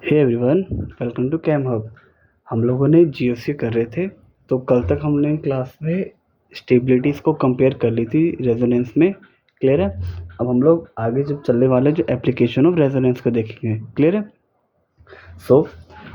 Hey everyone, welcome to Cam Hub. हम लोगों ने जीओसी कर रहे थे। तो कल तक हमने क्लास में स्टेबिलिटीज़ को कंपेयर कर ली थी रेजोनेंस में। क्लियर है? अब हम लोग आगे जब चलने वाले जो एप्लीकेशन ऑफ रेजोनेंस को देखेंगे। क्लियर है? सो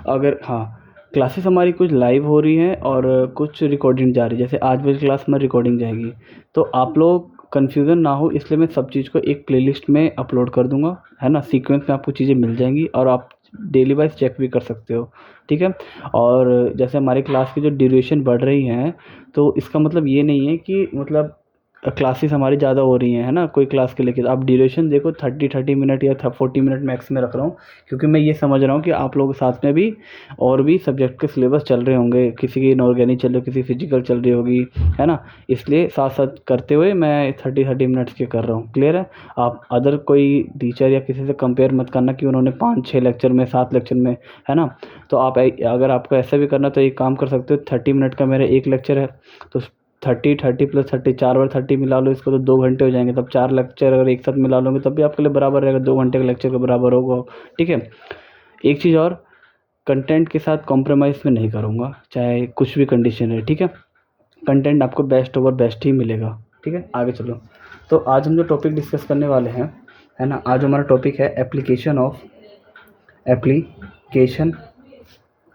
अगर क्लासेस हमारी कुछ लाइव हो रही हैं और कुछ रिकॉर्डिंग जा रही है। जैसे आज वाली क्लास में रिकॉर्डिंग जाएगी, तो आप लोग कन्फ्यूज़न ना हो इसलिए मैं सब चीज़ को एक प्लेलिस्ट में अपलोड कर दूंगा, है ना। सीक्वेंस में आपको चीज़ें मिल जाएंगी और आप डेली वाइज चेक भी कर सकते हो। ठीक है? और जैसे हमारी क्लास की जो ड्यूरेशन बढ़ रही हैं, तो इसका मतलब ये नहीं है कि मतलब क्लासेस हमारी ज़्यादा हो रही हैं, है ना। कोई क्लास के लेके आप ड्यूरेशन देखो 30 मिनट या 40 मिनट मैक्स में रख रहा हूँ, क्योंकि मैं ये समझ रहा हूँ कि आप लोगों के साथ में भी और भी सब्जेक्ट के सिलेबस चल रहे होंगे। किसी की इनऑर्गेनिक चल रही, किसी फिजिकल चल रही होगी, है ना। इसलिए साथ साथ करते हुए मैं 30 मिनट्स के कर रहा हूँ। क्लियर है? आप अदर कोई टीचर या किसी से कंपेयर मत करना कि उन्होंने 5-6 लेक्चर में, 7 लेक्चर में, है ना। तो आप अगर आपको ऐसा भी करना तो एक काम कर सकते हो। 30 मिनट का मेरा एक लेक्चर है, तो 30 प्लस 30, 4 बार 30 मिला लो इसको, तो 2 घंटे हो जाएंगे। तब 4 लेक्चर अगर एक साथ मिला लोगे तब भी आपके लिए बराबर रहेगा, 2 घंटे के लेक्चर के बराबर होगा। ठीक है? एक चीज़ और, कंटेंट के साथ कॉम्प्रोमाइज़ में नहीं करूँगा, चाहे कुछ भी कंडीशन है। ठीक है? कंटेंट आपको बेस्ट ओवर बेस्ट ही मिलेगा। ठीक है? आगे चलो। तो आज हम जो टॉपिक डिस्कस करने वाले हैं, है ना, आज हमारा टॉपिक है एप्लीकेशन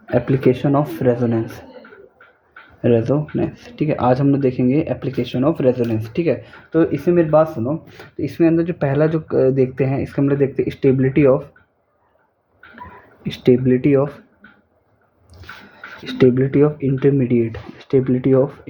एप्लीकेशन ऑफ रेजोनेंस। ठीक है? आज हम लोग देखेंगे एप्लीकेशन ऑफ रेजोनेंस। ठीक है? तो इसमें मेरी बात सुनो। तो इसमें अंदर जो पहला जो देखते हैं, इसके हम लोग देखते हैं stability of intermediate, stability of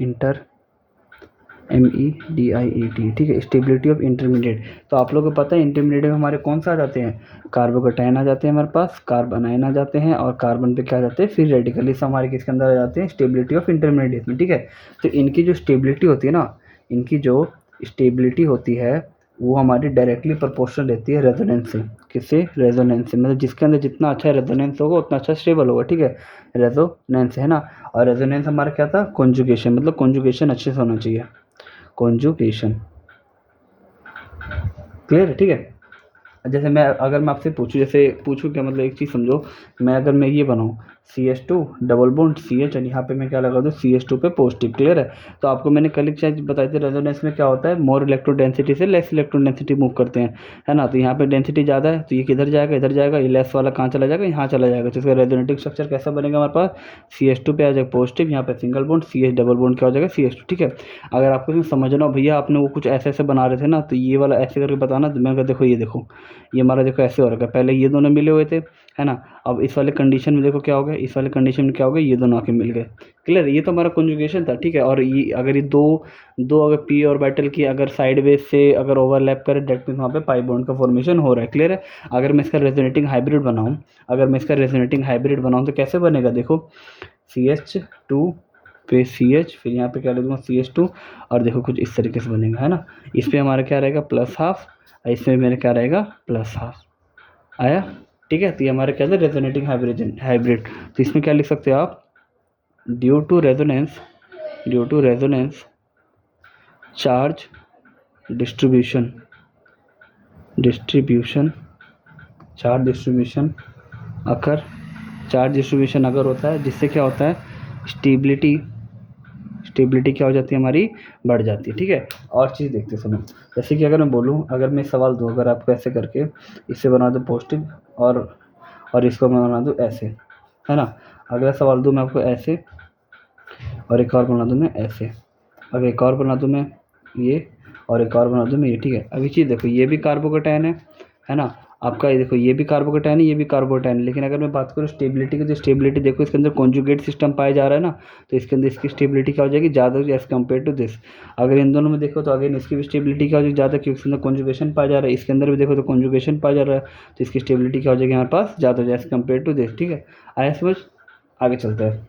MEDIAT। ठीक है? Stability of intermediate. तो आप लोगों को पता है इंटरमीडिएट में हमारे कौन सा आ जाते हैं? कार्बोकैटायन आ जाते हैं हमारे पास, कार्बन आयन आ जाते हैं, और कार्बन पे क्या आ जाते हैं फिर रेडिकल। इस हमारे किसके अंदर आ जाते हैं? स्टेबिलिटी ऑफ इंटरमीडिएट में। ठीक है? तो इनकी जो स्टेबिलिटी होती है ना, इनकी जो स्टेबिलिटी होती है वो हमारी डायरेक्टली प्रोपोर्शनल रहती है रेजोनेंस से। किससे? रेजोनेंस से। मतलब जिसके अंदर जितना अच्छा रेजोनेंस होगा उतना अच्छा स्टेबल होगा। ठीक है? रेजोनेंस, है ना। और रेजोनेंस हमारा क्या था? कॉन्जुगेशन। मतलब कॉन्जुगेशन अच्छे से होना चाहिए, कॉन्जुगेशन। क्लियर है? ठीक है? जैसे अगर मैं आपसे पूछूं, जैसे पूछूं क्या मतलब, एक चीज़ समझो। मैं ये बनाऊं CH2 डबल बॉन्ड CH, और यहाँ पे मैं क्या लगा दूँ CH2 पे पॉजिटिव। क्लियर है? तो आपको मैंने कल एक चीज़ बताई थी, रेजोनेंस में क्या होता है, मोर इलेक्ट्रो डेंसिटी से लेस इलेक्ट्रो डेंसिटी मूव करते हैं, है ना। तो यहाँ पे डेंसिटी ज़्यादा है तो ये किधर जाएगा? इधर जाएगा। ये लेस वाला कहाँ चला जाएगा? यहाँ चला जाएगा। तो इसका रेजोनेटिव स्ट्रक्चर कैसा बनेगा हमारे पास? CH2 पे आ जाएगा पॉजिटिव, यहाँ पे single bond, CH double bond क्या हो जाएगा? CH2। ठीक है? अगर आपको इसमें समझना हो, भैया आपने वो कुछ ऐसे ऐसे बना रहे थे ना, तो ये वाला ऐसे करके बताना। तो मैं देखो, ये देखो, ये हमारा देखो ऐसे हो रखा है। पहले ये दोनों मिले हुए थे, है ना। अब इस वाले कंडीशन में देखो क्या हो गया, इस वाले कंडीशन में क्या हो गया, ये दोनों आके मिल गए। क्लियर? ये तो हमारा कॉन्जुगेशन था। ठीक है? और ये अगर ये दो दो अगर पी ऑर्बिटल की अगर साइड वेज से अगर ओवरलैप करे, डेट मीन वहाँ पे पाई बॉन्ड का फॉर्मेशन हो रहा है। क्लियर है? अगर मैं इसका रेजोनेटिंग हाइब्रिड बनाऊँ तो कैसे बनेगा? देखो CH2 पे CH, फिर यहाँ पे क्या लिख दूँगा CH2, और देखो कुछ इस तरीके से बनेगा, है ना। इस पे हमारा क्या रहेगा? प्लस हाफ, इसमें मेरा क्या रहेगा? प्लस हाफ आया। ठीक है? तो ये हमारा क्या था? Resonating hybrid. तो इसमें क्या लिख सकते हो आप? Due to resonance charge distribution अगर चार्ज डिस्ट्रीब्यूशन अगर होता है, जिससे क्या होता है? स्टेबिलिटी क्या हो जाती है हमारी? बढ़ जाती है। ठीक है? और चीज़ देखते सुनो। जैसे कि अगर मैं बोलूँ, अगर मैं सवाल दूँ, अगर आपको ऐसे करके इससे बना दो पॉजिटिव, और इसको मैं बना दूँ ऐसे, है ना। अगला सवाल दूँ मैं आपको ऐसे, और एक और बना दूँ मैं ऐसे, अब एक और बना दूँ मैं ये, और एक और बना दूँ मैं ये। ठीक है? अभी चीज़ देखो, ये भी कार्बोकैटायन है ना। आपका ये देखो, ये भी कार्बोकैटायन है, ये भी कार्बोकैटायन है। लेकिन अगर मैं बात करूँ स्टेबिलिटी की, तो स्टेबिलिटी देखो इसके अंदर कॉन्जुगेट सिस्टम पाया जा रहा है ना, तो इसके अंदर इसकी स्टेबिलिटी क्या हो जाएगी? ज़्यादा हो जाएगी एज़ कम्पेयर टू दिस। अगर इन दोनों में देखो तो अगेन इसकी भी स्टेबिलिटी क्या हो जाएगी? ज़्यादा, क्योंकि इसके अंदर कॉन्जुगेशन पाया जा रहा है। इसके अंदर भी देखो तो कॉन्जुगेशन पाया जा रहा है, तो इसकी स्टेबिलिटी क्या हो जाएगी हमारे पास? ज़्यादा हो जाएगी एज़ कम्पेयर टू दिस। ठीक है? आया समझ? आगे चलते हैं।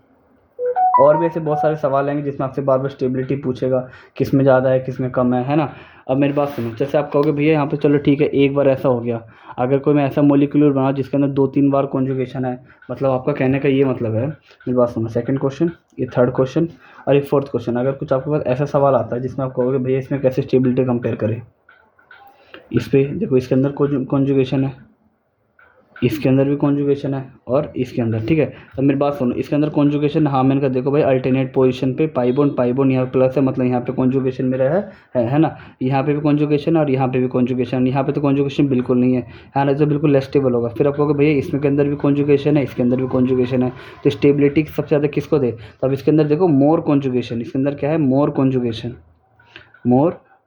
और भी ऐसे बहुत सारे सवाल आएंगे जिसमें आपसे बार बार स्टेबिलिटी पूछेगा, किस में ज़्यादा है, किस में कम है ना। अब मेरी बात सुनो, जैसे आप कहोगे भैया यहाँ पे चलो ठीक है, एक बार ऐसा हो गया। अगर कोई मैं ऐसा मोलिकुलर बनाऊँ जिसके अंदर 2-3 बार कॉन्जुगेशन है, मतलब आपका कहने का ये मतलब है। मेरी बात सुनो, सेकंड क्वेश्चन, ये थर्ड क्वेश्चन, और ये फोर्थ क्वेश्चन। अगर कुछ आपके पास ऐसा सवाल आता है जिसमें आप कहोगे भैया इसमें कैसे स्टेबिलिटी कंपेयर करें, इस पर देखो, इसके अंदर कॉन्जुगेशन है, इसके अंदर भी कॉन्जुगेशन है और इसके अंदर, ठीक है। अब मेरी बात सुनो, इसके अंदर कॉन्जुगेशन, हाँ मैंने कहा देखो भाई अल्टरनेट पोजीशन पे पाई बॉन्ड यहाँ प्लस है, मतलब यहाँ पे कॉन्जुगेशन मेरा है ना। यहाँ पे भी कॉन्जुगेशन और यहाँ पे भी कॉन्जुगेशन, यहाँ पे तो कॉन्जुगेशन बिल्कुल नहीं है ना, तो बिल्कुल स्टेबल होगा। फिर आप कहोगे भैया इसमें के अंदर भी कॉन्जुगेशन है, इसके अंदर भी कॉन्जुगेशन है, तो स्टेबिलिटी सबसे ज़्यादा किसको दे। तो अब इसके अंदर देखो मोर कॉन्जुगेशन, इसके अंदर क्या है, मोर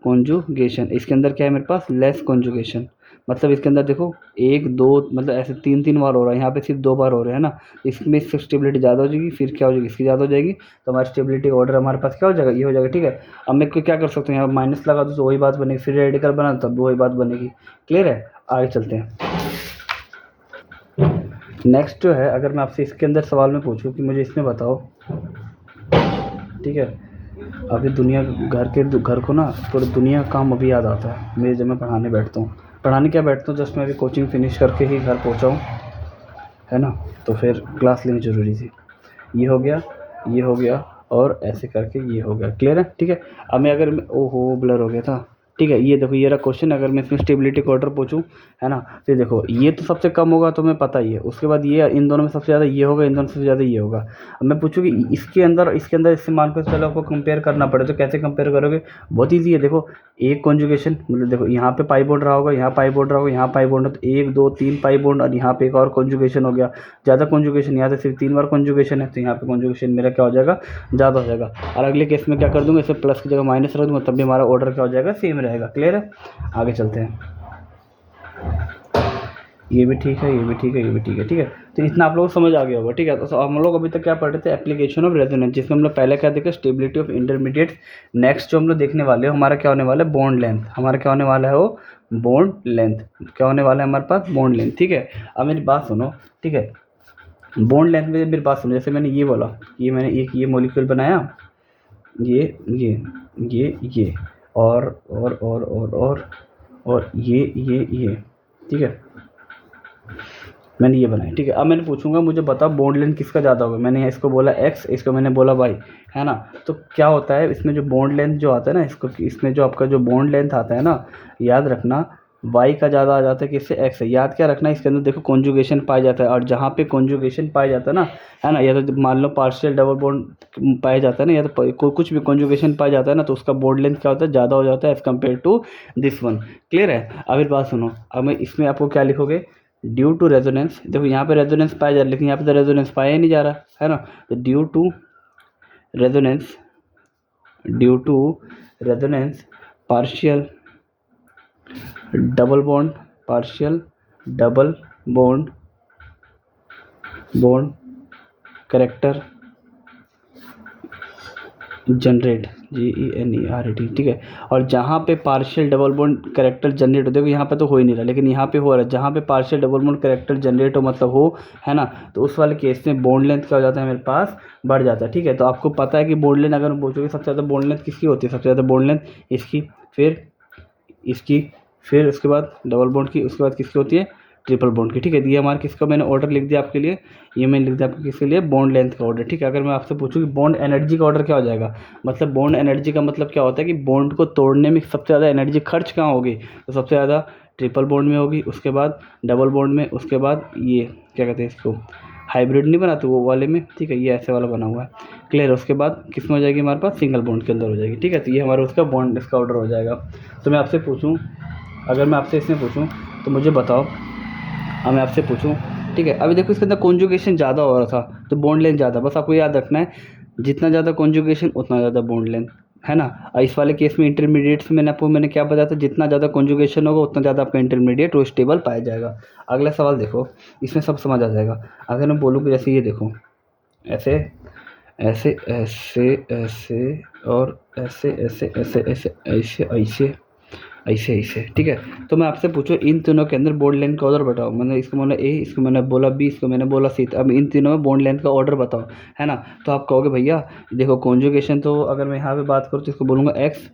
कॉन्जुगेशन, इसके अंदर क्या है मेरे पास, लेस कॉन्जुगेशन। मतलब इसके अंदर देखो एक दो, मतलब ऐसे तीन बार हो रहा है, यहाँ पे सिर्फ 2 बार हो रहे हैं ना। इसमें इससे स्टेबिलिटी ज़्यादा हो जाएगी, फिर क्या हो जाएगी, इसकी ज़्यादा हो जाएगी, तो हमारी स्टेबिलिटी ऑर्डर हमारे पास क्या हो जाएगा, ये हो जाएगा, ठीक है। अब मैं क्या कर सकता हूँ, यहाँ माइनस लगा दूँ तो वही बात बनेगी, फिर रेडिकल बना तब भी वही बात बनेगी। क्लियर है, आगे चलते हैं। नेक्स्ट जो है, अगर मैं आपसे इसके अंदर सवाल में पूछूं कि मुझे इसमें बताओ, ठीक है, अभी घर को ना पूरी दुनिया का काम अभी याद आता है मेरे, जब मैं पढ़ाने बैठता हूँ, जस्ट मैं अभी कोचिंग फिनिश करके ही घर पहुँचा हूँ, है ना, तो फिर क्लास लेनी ज़रूरी थी। ये हो गया और ऐसे करके ये हो गया। क्लियर है, ठीक है। अब मैं अगर ओहो ब्लर हो गया था, ठीक है। ये देखो ये रहा क्वेश्चन, अगर मैं इसमें स्टेबिलिटी का ऑर्डर पूछूं, है ना, तो देखो ये तो सबसे कम होगा तो मैं पता ही है, उसके बाद ये इन दोनों में सबसे ज़्यादा ये होगा, इन दोनों में सबसे ज़्यादा ये होगा। अब मैं पूछूँ कि इसके अंदर इससे मान कर चलो आपको कंपेयर करना पड़े, तो कैसे कंपेयर करोगे, बहुत ईजी है। देखो एक कॉन्जुगेशन, मतलब देखो यहाँ पे पाई बॉन्ड रहा होगा, यहाँ पाई बॉन्ड रहा होगा, यहाँ पाई बॉन्ड, तो 1 2 3 पाई बॉन्ड, और यहाँ पे एक और कॉन्जुगेशन हो गया, ज़्यादा कॉन्जुगेशन, यहाँ से सिर्फ 3 बार कॉन्जुगेशन है, तो यहाँ पे कॉन्जुगेशन मेरा क्या हो जाएगा, ज़्यादा हो जाएगा। और अगले केस में क्या कर दूँगा, इसमें प्लस की जगह माइनस रख दूँगा, तब भी हमारा ऑर्डर क्या हो जाएगा, सेम रहेगा। क्लियर है, आगे चलते हैं। ये भी ठीक है, ये भी ठीक है, ये भी ठीक है, ठीक है। तो इतना आप लोग समझ आ गया होगा, ठीक है। तो हम लोग अभी तक क्या पढ़ रहे थे, एप्लीकेशन ऑफ रेजोनेंस, जिसमें हम लोग पहले क्या देखा, स्टेबिलिटी ऑफ इंटरमीडिएट। नेक्स्ट जो हम लोग देखने वाले हैं, हमारा क्या होने वाला है, बॉन्ड लेंथ। हमारा क्या होने वाला है, वो बॉन्ड लेंथ क्या होने वाला है हमारे पास, बॉन्ड लेंथ, ठीक है। अब मेरी बात सुनो, ठीक है, बॉन्ड लेंथ में मेरी बात सुनो, जैसे मैंने ये बोला, ये मैंने एक ये मॉलिक्यूल बनाया, ये और ये, ठीक है, मैंने ये बनाया, ठीक है। अब मैंने पूछूंगा मुझे बताओ बॉन्ड लेंथ किसका ज़्यादा होगा, मैंने इसको बोला x, इसको मैंने बोला y, है ना। तो क्या होता है इसमें जो बॉन्ड लेंथ जो आता है ना, इसमें जो आपका जो बॉन्ड लेंथ आता है ना, याद रखना y का ज़्यादा आ जाता है किससे, x है। याद क्या रखना, इसके अंदर देखो कॉन्जुगेशन पाया जाता है, और जहाँ पे कॉन्जुगेशन पाया जाता है ना, है ना, या तो मान लो पार्शियल डबल बॉन्ड पाया जाता है ना, या तो कुछ भी कॉन्जुगेशन पाया जाता है ना, तो उसका बॉन्ड लेंथ क्या होता है, ज़्यादा हो जाता है as compare to this one. Clear है। अब एक बात सुनो, अब मैं इसमें आपको क्या लिखोगे, ड्यू टू रेजोनेंस, देखो यहाँ पे रेजोनेंस पाया जा रहा है, लेकिन यहाँ पे तो रेजोनेंस पाया ही नहीं जा रहा है ना, तो due to resonance partial double bond character generate, GENERAT, ठीक है। और जहाँ पे partial double bond character generate हो, देखो यहाँ पे तो हो ही नहीं रहा, लेकिन यहाँ पे हो रहा है, जहाँ पे partial double bond character generate हो मतलब हो, है ना, तो उस वाले केस में बॉन्ड लेंथ क्या हो जाता है मेरे पास, बढ़ जाता है, ठीक है। तो आपको पता है कि बॉन्ड लेंथ अगर हम पूछोगे सबसे ज़्यादा बॉन्ड लेंथ किसकी होती है, सबसे ज़्यादा बॉन्ड लेंथ इसकी, फिर उसके बाद डबल बॉन्ड की, उसके बाद किसकी होती है, ट्रिपल बॉन्ड की, ठीक है। ये हमारा किसका मैंने ऑर्डर लिख दिया आपके लिए, ये मैंने लिख दिया आपके किसके लिए, बॉन्ड लेंथ का ऑर्डर, ठीक है। अगर मैं आपसे पूछूं कि बॉन्ड एनर्जी का ऑर्डर क्या हो जाएगा, मतलब बॉन्ड एनर्जी का मतलब क्या होता है कि बॉन्ड को तोड़ने में सबसे ज़्यादा एनर्जी खर्च कहाँ होगी, तो सबसे ज़्यादा ट्रिपल बॉन्ड में होगी, उसके बाद डबल बॉन्ड में, उसके बाद ये क्या कहते हैं इसको, हाइब्रिड नहीं बनाते वो वाले में, ठीक है, ये ऐसे वाला बना हुआ है। क्लियर, उसके बाद किस में हो जाएगी हमारे पास, सिंगल बॉन्ड के अंदर हो जाएगी, ठीक है। तो ये हमारा उसका बॉन्ड इसका ऑर्डर हो जाएगा। तो मैं आपसे पूछूं, अगर मैं आपसे इसमें पूछूं तो मुझे बताओ, मैं आपसे पूछूं, ठीक है, अभी देखो इसके अंदर कॉन्जुगेशन ज़्यादा हो रहा था तो बॉन्ड लेंथ ज़्यादा, बस आपको याद रखना है जितना ज़्यादा कॉन्जुगेशन उतना ज़्यादा बॉन्ड लेंथ, है ना। और इस वाले केस में इंटरमीडिएट्स में मैंने क्या बताया था, जितना ज़्यादा कॉन्जुगेशन होगा उतना ज़्यादा आपका इंटरमीडिएट वो स्टेबल पाया जाएगा। अगला सवाल देखो, इसमें सब समझ आ जाएगा। अगर मैं बोलूँ कि जैसे ये देखो, ऐसे ऐसे ऐसे ऐसे और ऐसे ऐसे ऐसे ऐसे ऐसे ऐसे ऐसे ऐसे, ठीक है। तो मैं आपसे पूछूं इन तीनों के अंदर बॉन्ड लेंथ का ऑर्डर बताओ, मैंने इसको बोला ए, इसको मैंने बोला बी, इसको मैंने बोला सी, अब इन तीनों में बॉन्ड लेंथ का ऑर्डर बताओ, है ना। तो आप कहोगे भैया देखो कॉन्जुगेशन, तो अगर मैं यहाँ पे बात करूँ तो इसको बोलूँगा एक्स,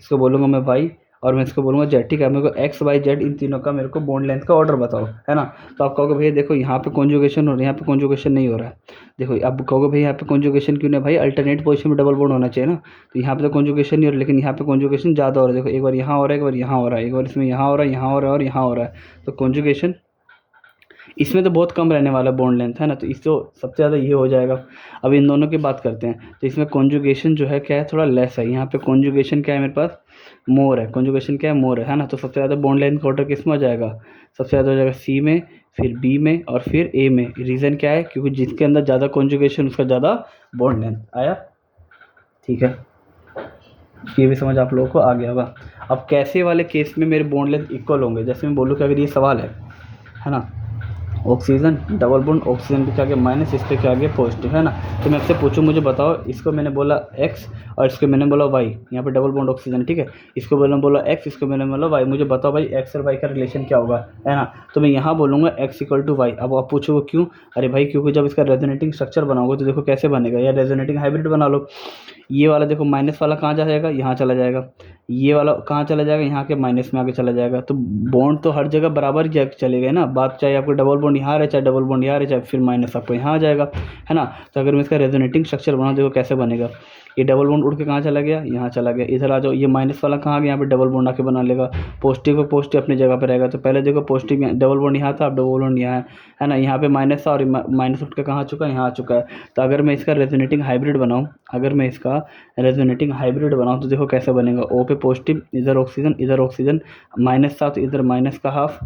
इसको बोलूँगा मैं वाई, और मैं इसको बोलूँगा जेड, ठीक है। मेरे को एक्स वाई जेड इन तीनों का मेरे को बॉन्ड लेंथ का ऑर्डर बताओ, है ना। तो आप कहोगे भैया देखो यहाँ पे कॉन्जुगेशन हो रहा है, यहाँ पे कॉन्जुगेशन नहीं हो रहा है, देखो अब कहोगे भाई यहाँ पे कॉन्जुगेशन क्यों नहीं, भाई अल्टरनेट पोजीशन में डबल बॉन्ड होना चाहिए ना, तो यहाँ पे तो कॉन्जुगेशन नहीं हो रहा, लेकिन यहाँ पे कॉन्जुगेशन ज़्यादा हो रहा है, देखो एक बार यहाँ हो रहा है, एक बार यहाँ हो रहा है, एक बार इसमें यहाँ हो रहा है, यहाँ हो रहा है और यहाँ हो रहा है, तो कॉन्जुगेशन इसमें तो बहुत कम रहने वाला बॉन्ड लेंथ है ना, तो इस तो सबसे ज़्यादा ये हो जाएगा। अब इन दोनों की बात करते हैं, तो इसमें कॉन्जुगेशन जो है क्या है, थोड़ा लेस है। यहाँ पे कॉन्जुगेशन क्या है मेरे पास, मोर है। कॉन्जुगेशन क्या है, मोर है ना। तो सबसे ज़्यादा बॉन्ड लेंथ का ऑर्डर किस में हो जाएगा, सबसे ज़्यादा हो जाएगा सी में, फिर बी में और फिर ए में। रीज़न क्या है, क्योंकि जिसके अंदर ज़्यादा कॉन्जुगेशन उसका ज़्यादा बॉन्ड लेंथ आया। ठीक है, ये भी समझ आप लोगों को आ गया होगा। अब कैसे वाले केस में मेरे बॉन्ड लेंथ इक्वल होंगे, जैसे मैं बोलूँ कि अगर ये सवाल है ना, ऑक्सीजन डबल बॉन्ड, ऑक्सीजन पे क्या आ गया माइनस, इस पे क्या आ गया पॉजिटिव, है ना। तो मैं आपसे पूछूं, मुझे बताओ, इसको मैंने बोला x और इसको मैंने बोला y, यहाँ पे डबल बॉन्ड ऑक्सीजन, ठीक है। इसको मैंने बोला x, इसको मैंने बोला y, मुझे बताओ भाई x और y का रिलेशन क्या होगा, है ना। तो मैं यहाँ बोलूँगा x इक्वल टू वाई। अब आप पूछोगे क्यों, अरे भाई क्योंकि जब इसका रेजोनेटिंग स्ट्रक्चर बनाओगे तो देखो कैसे बनेगा, या रेजोनेटिंग हाइब्रिड बना लो। ये वाला देखो माइनस वाला कहाँ जाएगा, यहाँ चला जाएगा। ये वाला कहाँ चला जाएगा, यहाँ के माइनस में आगे चला जाएगा। तो बॉन्ड तो हर जगह बराबर ही चलेगा ना। बात चाहे आपको डबल बॉन्ड यहाँ रहे, चाहे डबल बॉन्ड यहाँ रहे, चाहे फिर माइनस आपको यहाँ आ जाएगा, है ना। तो अगर मैं इसका रेजोनेटिंग स्ट्रक्चर बनाऊँ, देखो कैसे बनेगा। ये डबल बॉन्ड उड़ के कहाँ चला गया, यहाँ चला गया। इधर आ जाओ, ये माइनस वाला कहाँ गया, यहाँ पे डबल बॉन्ड आके बना लेगा। पॉजिटिव पे पॉजिटिव अपनी जगह पर रहेगा। तो पहले देखो पॉजिटिव डबल बॉन्ड यहाँ था, अब डबल बॉन्ड यहाँ है ना। यहाँ पे माइनस था और माइनस उठ के कहाँ आ चुका है, यहाँ आ चुका है। तो अगर मैं इसका रेजोनेटिंग हाइब्रिड बनाऊँ, अगर मैं इसका रेजोनेटिंग हाइब्रिड बनाऊँ तो देखो कैसे बनेगा। ओ पे पॉजिटिव, इधर ऑक्सीजन, माइनस था तो इधर माइनस का हाफ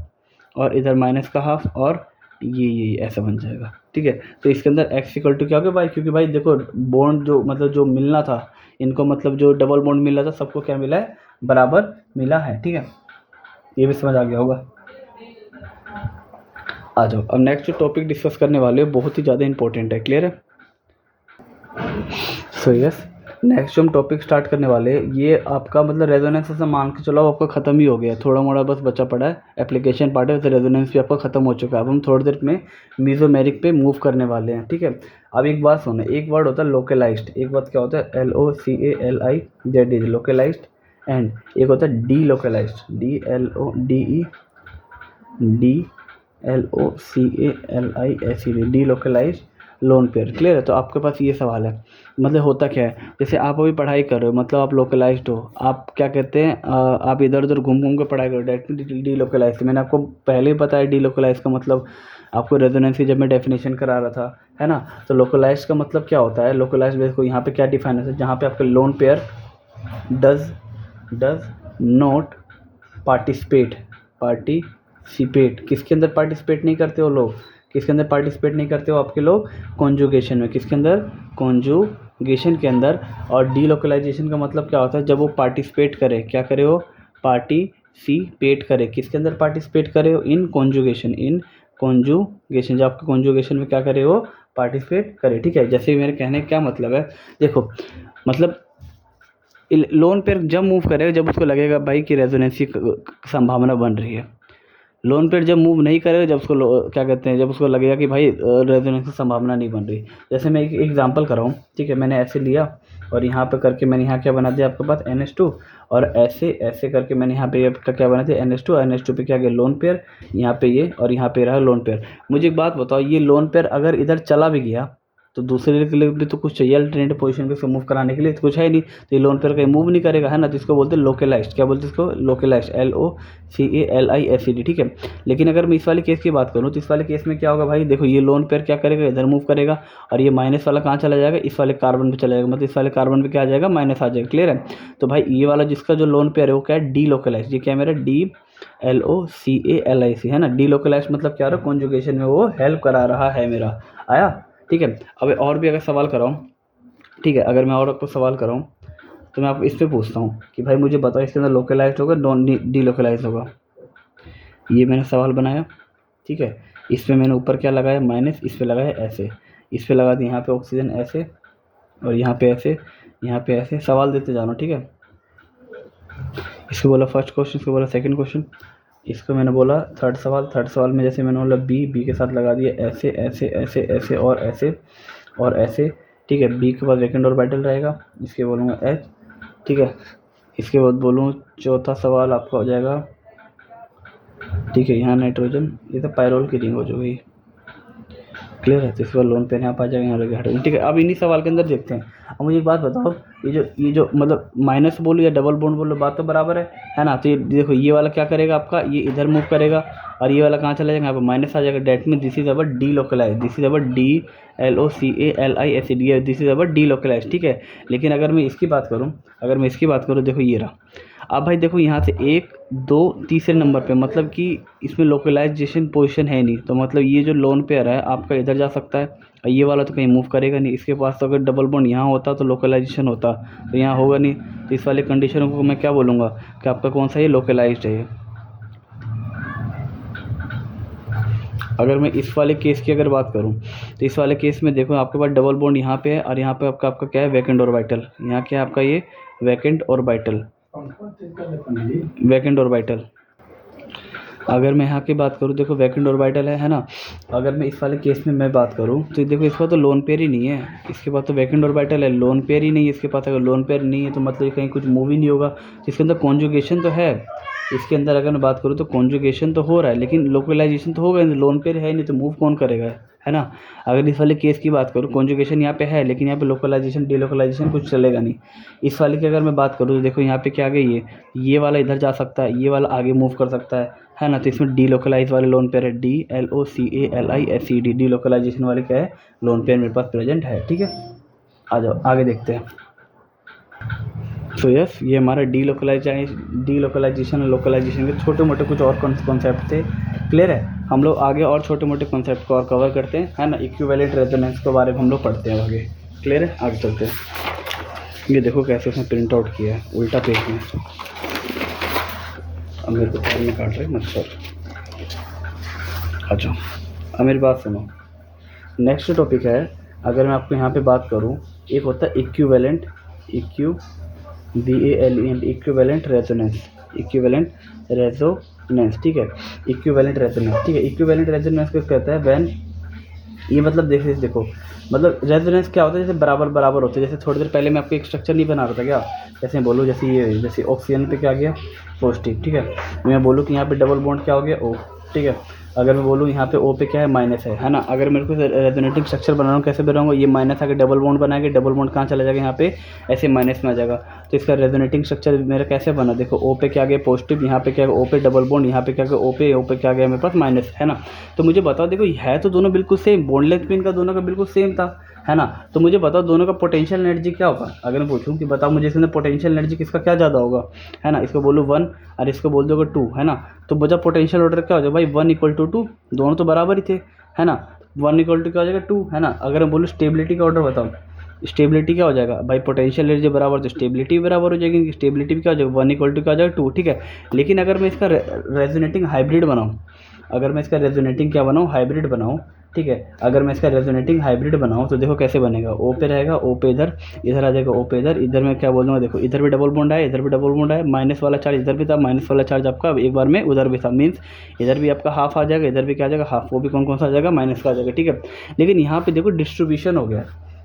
और इधर माइनस का हाफ, और ये ऐसा बन जाएगा, ठीक है। तो इसके अंदर x इक्वल टू क्या होगा भाई, क्योंकि भाई देखो बॉन्ड जो मतलब जो मिलना था इनको, मतलब जो डबल बॉन्ड मिला था सबको क्या मिला है, बराबर मिला है, ठीक है। ये भी समझ आ गया होगा। आ जाओ, अब नेक्स्ट जो टॉपिक डिस्कस करने वाले हो बहुत ही ज़्यादा इंपॉर्टेंट है, क्लियर है। सो यस, नेक्स्ट जो हम टॉपिक स्टार्ट करने वाले हैं, ये आपका मतलब रेजोनेंस से मान के चलो आपका ख़त्म ही हो गया, थोड़ा मोड़ा बस बचा पड़ा है एप्लीकेशन पार्ट है। तो रेजोनेंस भी आपका ख़त्म हो चुका है। अब हम थोड़ी देर में मीजोमेरिक पे मूव करने वाले हैं, ठीक है। अब एक बात सुनो, एक वर्ड होता है लोकलाइज्ड, एक बात क्या होता है LOCALIZED, लोकलाइज्ड, एंड एक होता है delocalised, DLOCALISED, delocalised lone pair, clear है। तो आपके पास ये सवाल है, मतलब होता क्या है, जैसे आप अभी पढ़ाई कर रहे हो, मतलब आप लोकलाइज्ड हो, आप क्या कहते हैं, आप इधर उधर घूम घूम के पढ़ाई करो, डायरेक्ट डी लोकलाइज। मैंने आपको पहले ही बताया डी लोकलाइज का मतलब, आपको रेजोनेंस की जब मैं डेफिनेशन करा रहा था, है ना। तो लोकलाइज का मतलब क्या होता है, लोकलाइज देखो यहाँ पे क्या डिफाइन है, जहाँ पे आपके lone pair does not participate, किसके अंदर पार्टिसिपेट नहीं करते हो लोग, किसके अंदर पार्टिसिपेट नहीं करते हो आपके लोग, कॉन्जुगेशन में, किसके अंदर, कॉन्जुगेशन के अंदर। और डीलोकलाइजेशन का मतलब क्या होता है, जब वो पार्टिसिपेट करे, क्या करे हो, पार्टिसिपेट करे, किसके अंदर पार्टिसिपेट करे हो, इन कॉन्जुगेशन, जब आपके कॉन्जुगेशन में क्या करे हो, पार्टिसिपेट करे, ठीक है। जैसे मेरे कहने का क्या मतलब है, देखो मतलब लोन पेयर जब मूव करेगा जब उसको लगेगा भाई कि रेजोनेंसी संभावना बन रही है। लोन पेयर जब मूव नहीं करेगा जब उसको क्या कहते हैं, जब उसको लगेगा कि भाई रेजोनेंस की संभावना नहीं बन रही। जैसे मैं एक एग्जांपल कर रहा हूँ, ठीक है। मैंने ऐसे लिया और यहाँ पे करके मैंने यहाँ क्या बना दिया आपके पास NH2, और ऐसे करके मैंने यहाँ पे क्या बना दिया NH2 पे क्या गया लोन पेयर, यहाँ पे ये और यहाँ पे रहा लोन पेयर। मुझे एक बात बताओ, ये लोन पेयर अगर इधर चला भी गया तो दूसरे के लिए भी तो कुछ चाहिए अल्टरनेटिव पोजीशन पे इसको मूव कराने के लिए, तो कुछ है नहीं, तो ये लोन पेयर कहीं मूव नहीं करेगा, है ना। तो इसको बोलते हैं लोकलाइज्ड, क्या बोलते हैं इसको, लोकलाइज्ड, LOCALISED, ठीक है। लेकिन अगर मैं इस वाले केस की बात करूँ तो इस वाले केस में क्या होगा भाई, देखो ये लोन पेयर क्या करेगा, इधर मूव करेगा, और ये माइनस वाला कहाँ चला जाएगा, इस वाले कार्बन पे चला जाएगा, मतलब इस वाले कार्बन पे क्या आ जाएगा, माइनस आ जाएगा, क्लियर है। तो भाई ये वाला जिसका जो लोन पेयर है वो क्या है, डी लोकलाइज्ड। ये क्या है मेरा, DLOCALIC, है ना। डी लोकलाइज्ड मतलब क्या रहा, कॉन्जुगेशन में वो हेल्प करा रहा है मेरा, आया, ठीक है। अब और भी अगर सवाल कराऊँ, ठीक है, अगर मैं और आपको सवाल कराऊँ तो मैं आपको इस पर पूछता हूँ कि भाई मुझे बताओ इसके अंदर लोकलाइज्ड होगा नॉन डी लोकलाइज्ड होगा। ये मैंने सवाल बनाया, ठीक है। इस पर मैंने ऊपर क्या लगाया, माइनस, इस पर लगाया ऐसे, इस पर लगा दिया यहाँ पे ऑक्सीजन ऐसे, और यहाँ पे ऐसे, यहाँ पे ऐसे, सवाल देते जाना, ठीक है। इसको बोला फर्स्ट क्वेश्चन, इसको बोला सेकंड क्वेश्चन, इसको मैंने बोला थर्ड सवाल में जैसे मैंने बोला बी के साथ लगा दिया ऐसे ऐसे ऐसे ऐसे और ऐसे और ऐसे, ठीक है। बी के बाद वैकेंट ऑर्बिटल रहेगा, इसके बोलूँगा एच, ठीक है। इसके बाद बोलूँ चौथा सवाल आपका हो जाएगा, ठीक है, यहाँ नाइट्रोजन, ये तो पायरोल की रिंग हो जाएगी, क्लियर है। तो इसके बाद लोन पेयर यहाँ पर आ जाएगा, यहाँ लगे हाइड्रोजन, ठीक है। अब इन्हीं सवाल के अंदर देखते हैं। अब मुझे एक बात बताओ, ये जो मतलब माइनस बोलो या डबल बॉन्ड बोलो, बात तो बराबर है ना। तो ये देखो ये वाला क्या करेगा आपका, ये इधर मूव करेगा, और ये वाला कहाँ चला जाएगा, यहाँ पर माइनस आ जाएगा। डेट में this is our D localise, this is our DLOCALISED, this is our D localise, ठीक है। लेकिन अगर मैं इसकी बात करूँ, देखो ये रहा। अब भाई देखो यहाँ से 1 2 तीसरे नंबर पे, मतलब कि इसमें लोकलाइजेशन पोजीशन है नहीं, तो मतलब ये जो लोन पेयर है आपका इधर जा सकता है, और ये वाला तो कहीं मूव करेगा नहीं। इसके पास तो अगर डबल बॉन्ड यहाँ होता तो लोकलाइजेशन होता, तो यहाँ होगा नहीं। तो इस वाले कंडीशनों को मैं क्या बोलूँगा कि आपका कौन सा ये लोकलाइज्ड है। अगर मैं इस वाले केस की अगर बात करूं, तो इस वाले केस में देखो आपके पास डबल बॉन्ड यहाँ पे है, और यहाँ पे आपका क्या है, वैकेंट ऑर्बिटल। यहाँ क्या है आपका, ये वैकेंट ऑर्बिटल, वैकेंट ऑर्बिटल। अगर मैं यहाँ की बात करूँ, देखो वैकेंट ऑर्बिटल है ना। अगर मैं इस वाले केस में मैं बात करूँ तो देखो इसका तो लोन पेयर ही नहीं है, इसके पास तो वैकेंट ऑर्बिटल है, लोन पेयर ही नहीं है इसके पास। अगर लोन पेयर नहीं है तो मतलब ये कहीं कुछ मूव ही नहीं होगा। इसके अंदर कॉन्जुगेशन तो है, इसके अंदर अगर मैं बात करूँ तो कॉन्जुगेशन तो हो रहा है, लेकिन लोकलाइजेशन तो होगा नहीं, लोन पेयर है नहीं तो मूव कौन करेगा, है ना। अगर इस वाले केस की बात करूँ, कॉन्जुगेशन यहाँ पे है, लेकिन यहाँ पे लोकलाइजेशन डिलोकलाइजेशन कुछ चलेगा नहीं। इस वाले की अगर मैं बात करूँ तो देखो यहाँ पे क्या आ गई, ये वाला इधर जा सकता है, ये वाला आगे मूव कर सकता है ना। तो इसमें डी लोकलाइज वाले लोन पेयर है, DLOCALISED, डी लोकलाइजेशन वाले क्या है, लोन पेयर मेरे पास प्रेजेंट है, ठीक है। आ जाओ आगे देखते हैं। तो यस, ये हमारा डी लोकलाइजेशन और लोकलाइजेशन के छोटे मोटे कुछ और कॉन्सेप्ट थे। क्लियर है। हम लोग आगे और छोटे मोटे कॉन्सेप्ट को और कवर करते हैं, है ना। इक्विवेलेंट रेजोनेंस के बारे में हम लोग पढ़ते हैं आगे। क्लियर है, आगे चलते हैं। ये देखो कैसे उसने प्रिंट आउट किया है उल्टा पेज में। अब मेरे को पैर में काट रहे मच्छर। अच्छा, अब मेरी बात सुनो। नेक्स्ट टॉपिक है, अगर मैं आपको यहाँ पे बात करूँ, एक होता है इक्विवेलेंट, इक्विवेलेंट रेजोनेंस, ठीक है। इक्विवेलेंट रेजोनेंस, ठीक है। इक्विवेलेंट रेजोनेंस को कहता है व्हेन, ये मतलब देखो मतलब रेजोनेंस क्या होता है, जैसे बराबर बराबर होते हैं। जैसे थोड़ी देर पहले मैं आपको एक स्ट्रक्चर नहीं बना रहा था क्या, जैसे बोलूँ, जैसे ऑक्सीजन पे क्या गया, पॉजिटिव, ठीक है। मैं बोलूँ कि यहाँ पे डबल बॉन्ड क्या हो गया, O, ठीक है। अगर मैं बोलूँ यहाँ पे O पे क्या है, माइनस है ना। अगर मेरे को रेजोनेटिंग स्ट्रक्चर बनाना हो, कैसे बनाऊंगा, ये माइनस आके डबल बॉन्ड बनाएंगे, डबल बॉन्ड कहाँ चला जाएगा, यहाँ पे ऐसे माइनस में आ जाएगा। तो इसका रेजोनेटिंग स्ट्रक्चर मेरा कैसे बना, देखो O पे क्या गया पॉजिटिव, यहाँ पे क्या गया O पे डबल बॉन्ड, यहाँ पे क्या गया O पे क्या गया मेरे पास माइनस, है ना। तो मुझे बताओ, देखो है तो दोनों बिल्कुल सेम, बॉन्ड लेंथ भी इनका दोनों का बिल्कुल सेम था, है ना। तो मुझे बताओ दोनों का पोटेंशियल एनर्जी क्या होगा। अगर मैं पूछूं कि बताओ मुझे इसके अंदर पोटेंशियल एनर्जी किसका क्या ज़्यादा होगा, है ना। इसको बोलूँ 1 और इसको बोल दोगे 2, है ना। तो बचा पोटेंशियल ऑर्डर क्या हो जाएगा भाई, 1 = 2, दोनों तो बराबर ही थे, है ना। 1 = क्या हो जाएगा 2, है ना। अगर मैं बोलूँ स्टेबिलिटी का ऑर्डर बताओ, स्टेबिलिटी क्या हो जाएगा भाई, पोटेंशियल एनर्जी बराबर तो स्टेबिलिटी भी बराबर हो जाएगी। स्टेबिलिटी भी क्या हो जाएगा, 1 = क्या हो जाएगा 2, ठीक है। लेकिन अगर मैं इसका रेजोनेटिंग हाइब्रिड बनाऊँ, हाइब्रिड बनाऊँ, ठीक है। अगर मैं इसका रेजोनेटिंग हाइब्रिड बनाऊँ तो देखो कैसे बनेगा, O पे रहेगा, O पे इधर आ जाएगा, O पे इधर मैं क्या बोल दूँगा, देखो इधर भी डबल बॉन्ड है, इधर भी डबल बॉन्ड है, माइनस वाला चार्ज इधर भी था, माइनस वाला चार्ज आपका एक बार में उधर भी था, मीन्स इधर भी आपका हाफ आ जाएगा, इधर भी क्या आ जाएगा हाफ, वो भी कौन सा आ जाएगा, माइनस का आ जाएगा, ठीक है। लेकिन यहाँ पे देखो डिस्ट्रीब्यूशन हो गया,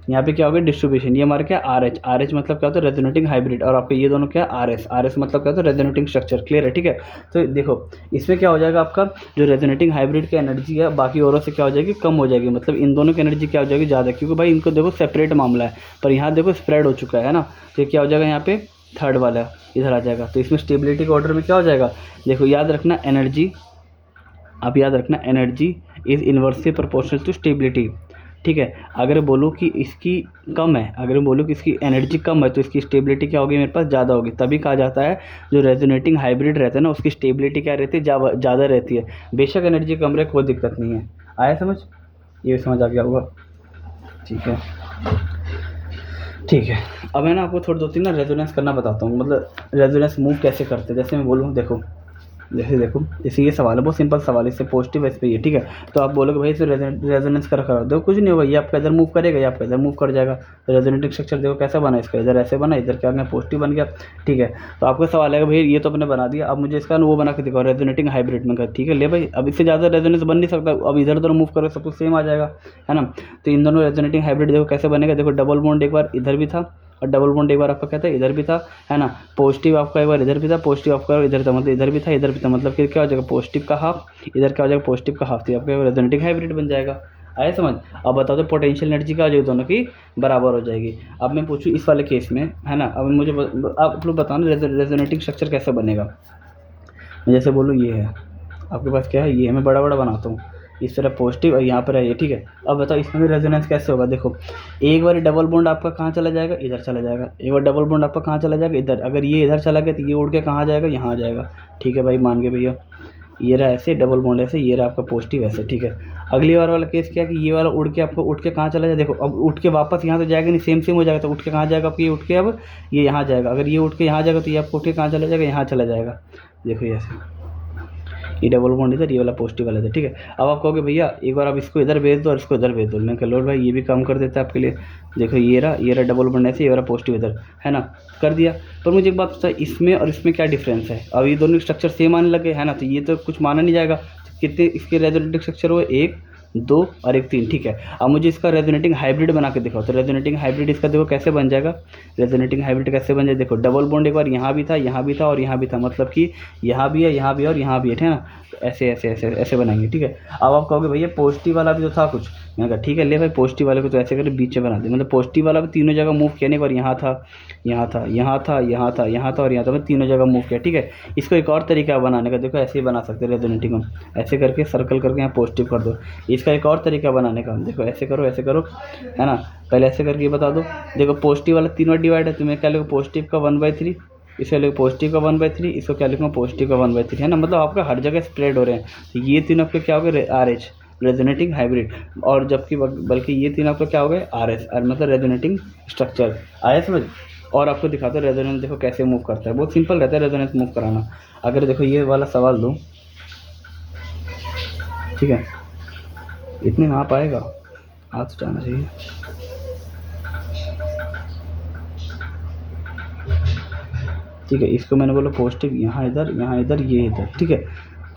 यहाँ पे क्या हो गया डिस्ट्रीब्यूशन, ये हमारा क्या RH मतलब क्या होता है, रेजोनेटिंग हाइब्रिड, और आपके ये दोनों क्या है RS मतलब क्या होता है, रेजोनेटिंग स्ट्रक्चर। क्लियर है, ठीक है। तो देखो इसमें क्या हो जाएगा, आपका जो रेजोनेटिंग हाइब्रिड की एनर्जी है बाकी औरों से क्या हो जाएगी, कम हो जाएगी। मतलब इन दोनों की एनर्जी क्या हो जाएगी, ज़्यादा, क्योंकि भाई इनको देखो सेपरेट मामला है, पर यहाँ देखो स्प्रेड हो चुका है ना। तो ये क्या हो जाएगा, यहाँ पे थर्ड वाला इधर आ जाएगा। तो इसमें स्टेबिलिटी के ऑर्डर में क्या हो जाएगा, देखो याद रखना एनर्जी, आप याद रखना energy is inversely proportional to stability, ठीक है। अगर बोलूँ कि इसकी कम है, अगर बोलूँ कि इसकी एनर्जी कम है, तो इसकी स्टेबिलिटी क्या होगी, मेरे पास ज़्यादा होगी। तभी कहा जाता है जो रेजोनेटिंग हाइब्रिड रहता है ना, उसकी स्टेबिलिटी क्या रहती है, ज़्यादा रहती है। बेशक एनर्जी कम रहे, कोई दिक्कत नहीं है। आया समझ, ये समझ आ गया होगा, ठीक है। ठीक है, अब मैं ना आपको थोड़ी 2-3 ना रेजोनेंस करना बताता हूँ, मतलब रेजोनेंस मूव कैसे करते हैं। जैसे मैं बोलूँ, देखो जैसे ये सवाल है, बहुत सिंपल सवाल है, इससे पॉजिटिव इस पे ये, ठीक है। तो आप बोलोगे भाई इसे रेजोनेंस करा देखो कुछ नहीं होगा, ये आपका इधर मूव करेगा, ये आपका इधर मूव कर जाएगा। तो रेजोनेटिंग स्ट्रक्चर देखो कैसा बना, इसका इधर ऐसे बना, इधर क्या गया पॉजिटिव बन गया, ठीक है। तो आपका सवाल है भाई ये तो अपने बना दिया, अब मुझे इसका वो बना के दिखाओ रेजोनेटिंग हाइब्रिड में, ठीक है ले भाई, अब इससे ज़्यादा रेजोनेंस बन नहीं सकता, अब इधर उधर मूव करो सब कुछ सेम आ जाएगा, है ना। तो इन दोनों रेजोनेटिंग हाइब्रिड देखो कैसे बनेगा, देखो डबल बॉन्ड एक बार इधर भी था और डबल बॉन्ड एक बार आपका कहता है इधर भी था, है ना। पॉजिटिव आपका एक बार इधर भी था, पॉजिटिव आपका इधर था, मतलब इधर भी था इधर भी था, मतलब फिर क्या हो जाएगा पॉजिटिव का हाफ, इधर क्या हो जाएगा पॉजिटिव का हाफ, तो आपका रेजोनेटिंग हाइब्रिड बन जाएगा। आया समझ। अब बताओ तो पोटेंशियल एनर्जी क्या हो जाएगी, दोनों की बराबर हो जाएगी। अब मैं पूछूँ इस वाले केस में, है ना, अब मुझे आप लोग बताओ ना रेजोनेटिंग स्ट्रक्चर कैसे बनेगा। जैसे बोलूँ ये है, आपके पास क्या है, ये मैं बड़ा बड़ा बनाता हूँ, इस तरह पॉजिटिव और यहाँ पर है ये, ठीक है। अब बताओ इसमें भी रेजोनेंस कैसे होगा, देखो एक बार डबल बॉन्ड आपका कहाँ चला जाएगा, इधर चला जाएगा, एक बार डबल बॉन्ड आपका कहाँ चला जाएगा, इधर। अगर ये इधर चला गया तो ये उड़ के कहाँ जाएगा, यहाँ आ जाएगा, ठीक है भाई, मान गए भैया। ये रहा ऐसे डबल बॉन्ड ऐसे, ये रहा आपका पॉजिटिव ऐसे, ठीक है। अगली बार वाला केस क्या है कि ये वाला उड़ के आपको उठ के कहाँ चला जाए, देखो अब उठ के वापस यहाँ तो जाएगा नहीं, सेम सेम हो जाएगा, तो उठ के कहाँ जाएगा आपकी, ये उठ के अब ये यहाँ जाएगा। अगर ये उठ के यहाँ जाएगा तो ये आपको उठ के कहाँ चला जाएगा, यहाँ चला जाएगा। देखो ये ऐसे, ये डबल बॉन्ड इधर, ये वाला पॉजिटिव वाला इधर, ठीक है। अब आप कहोगे भैया एक बार आप इसको इधर भेज दो और इसको इधर भेज दो, मैं कह लो भाई ये भी काम कर देता है आपके लिए। देखो ये रहा डबल बॉन्ड ऐसे, ये वाला पॉजिटिव इधर, है ना, कर दिया। पर मुझे एक बात बता, इसमें और इसमें क्या डिफरेंस है, अब ये दोनों स्ट्रक्चर सेम आने लगे, है ना, तो ये तो कुछ माना नहीं जाएगा। तो कितने इसके रेजोनेटिंग स्ट्रक्चर हुए, 1 2 और 1 3, ठीक है। अब मुझे इसका रेजोनेटिंग हाइब्रिड बना के दिखाओ, तो रेजोनेटिंग हाइब्रिड इसका देखो कैसे बन जाएगा, रेजोनेटिंग हाइब्रिड कैसे बन जाए, देखो डबल बॉन्ड एक बार यहाँ भी था, यहाँ भी था और यहाँ भी था, मतलब कि यहाँ भी है, यहाँ भी है और यहाँ भी है ना। तो ऐसे ऐसे ऐसे ऐसे बनाएंगे, ठीक है। अब आप कहोगे भैया पॉजिटिव वाला भी तो था कुछ, मैंने कहा ठीक है ले भाई, पॉजिटिव वाले को तो ऐसे करके बीच में बना दे, मतलब पॉजिटिव वाला भी तीनों जगह मूव किया, एक बार यहाँ था, यहाँ था, यहाँ था, यहाँ था, यहाँ था और यहाँ था, मैं तीनों जगह मूव किया, ठीक है। इसको एक और तरीका बनाने का, देखो ऐसे ही बना सकते हैं रेजोनेटिंग हम, ऐसे करके सर्कल करके यहाँ पॉजिटिव कर दो। इसका एक और तरीका बनाने का, देखो ऐसे करो, है ना, पहले ऐसे करके बता दो। देखो पॉजिटिव वाला 3 बार डिवाइड है, तो मैं क्या लिखूँ, पॉजिटिव का 1/3, इसे लिखो पॉजिटिव का 1/3, इसको क्या लिखूँ, पॉजिटिव का 1/3, है ना, मतलब आपका हर जगह स्प्रेड हो रहे हैं। तो ये तीनों आपके क्या हो गए, RH रेजोनेटिंग हाइब्रिड, और जबकि बल्कि ये तीनों आपका क्या हो गए, RS मतलब रेजोनेटिंग स्ट्रक्चर। आया समझ। और आपको दिखाता हूँ रेजोनेंस देखो कैसे मूव करता है, बहुत सिंपल रहता है रेजोनेंस मूव कराना। अगर देखो ये वाला सवाल दूँ, ठीक है, इतने में आ पाएगा, आ तो जाना चाहिए। ठीक है, इसको मैंने बोला पॉजिटिव यहाँ इधर ये इधर, ठीक है।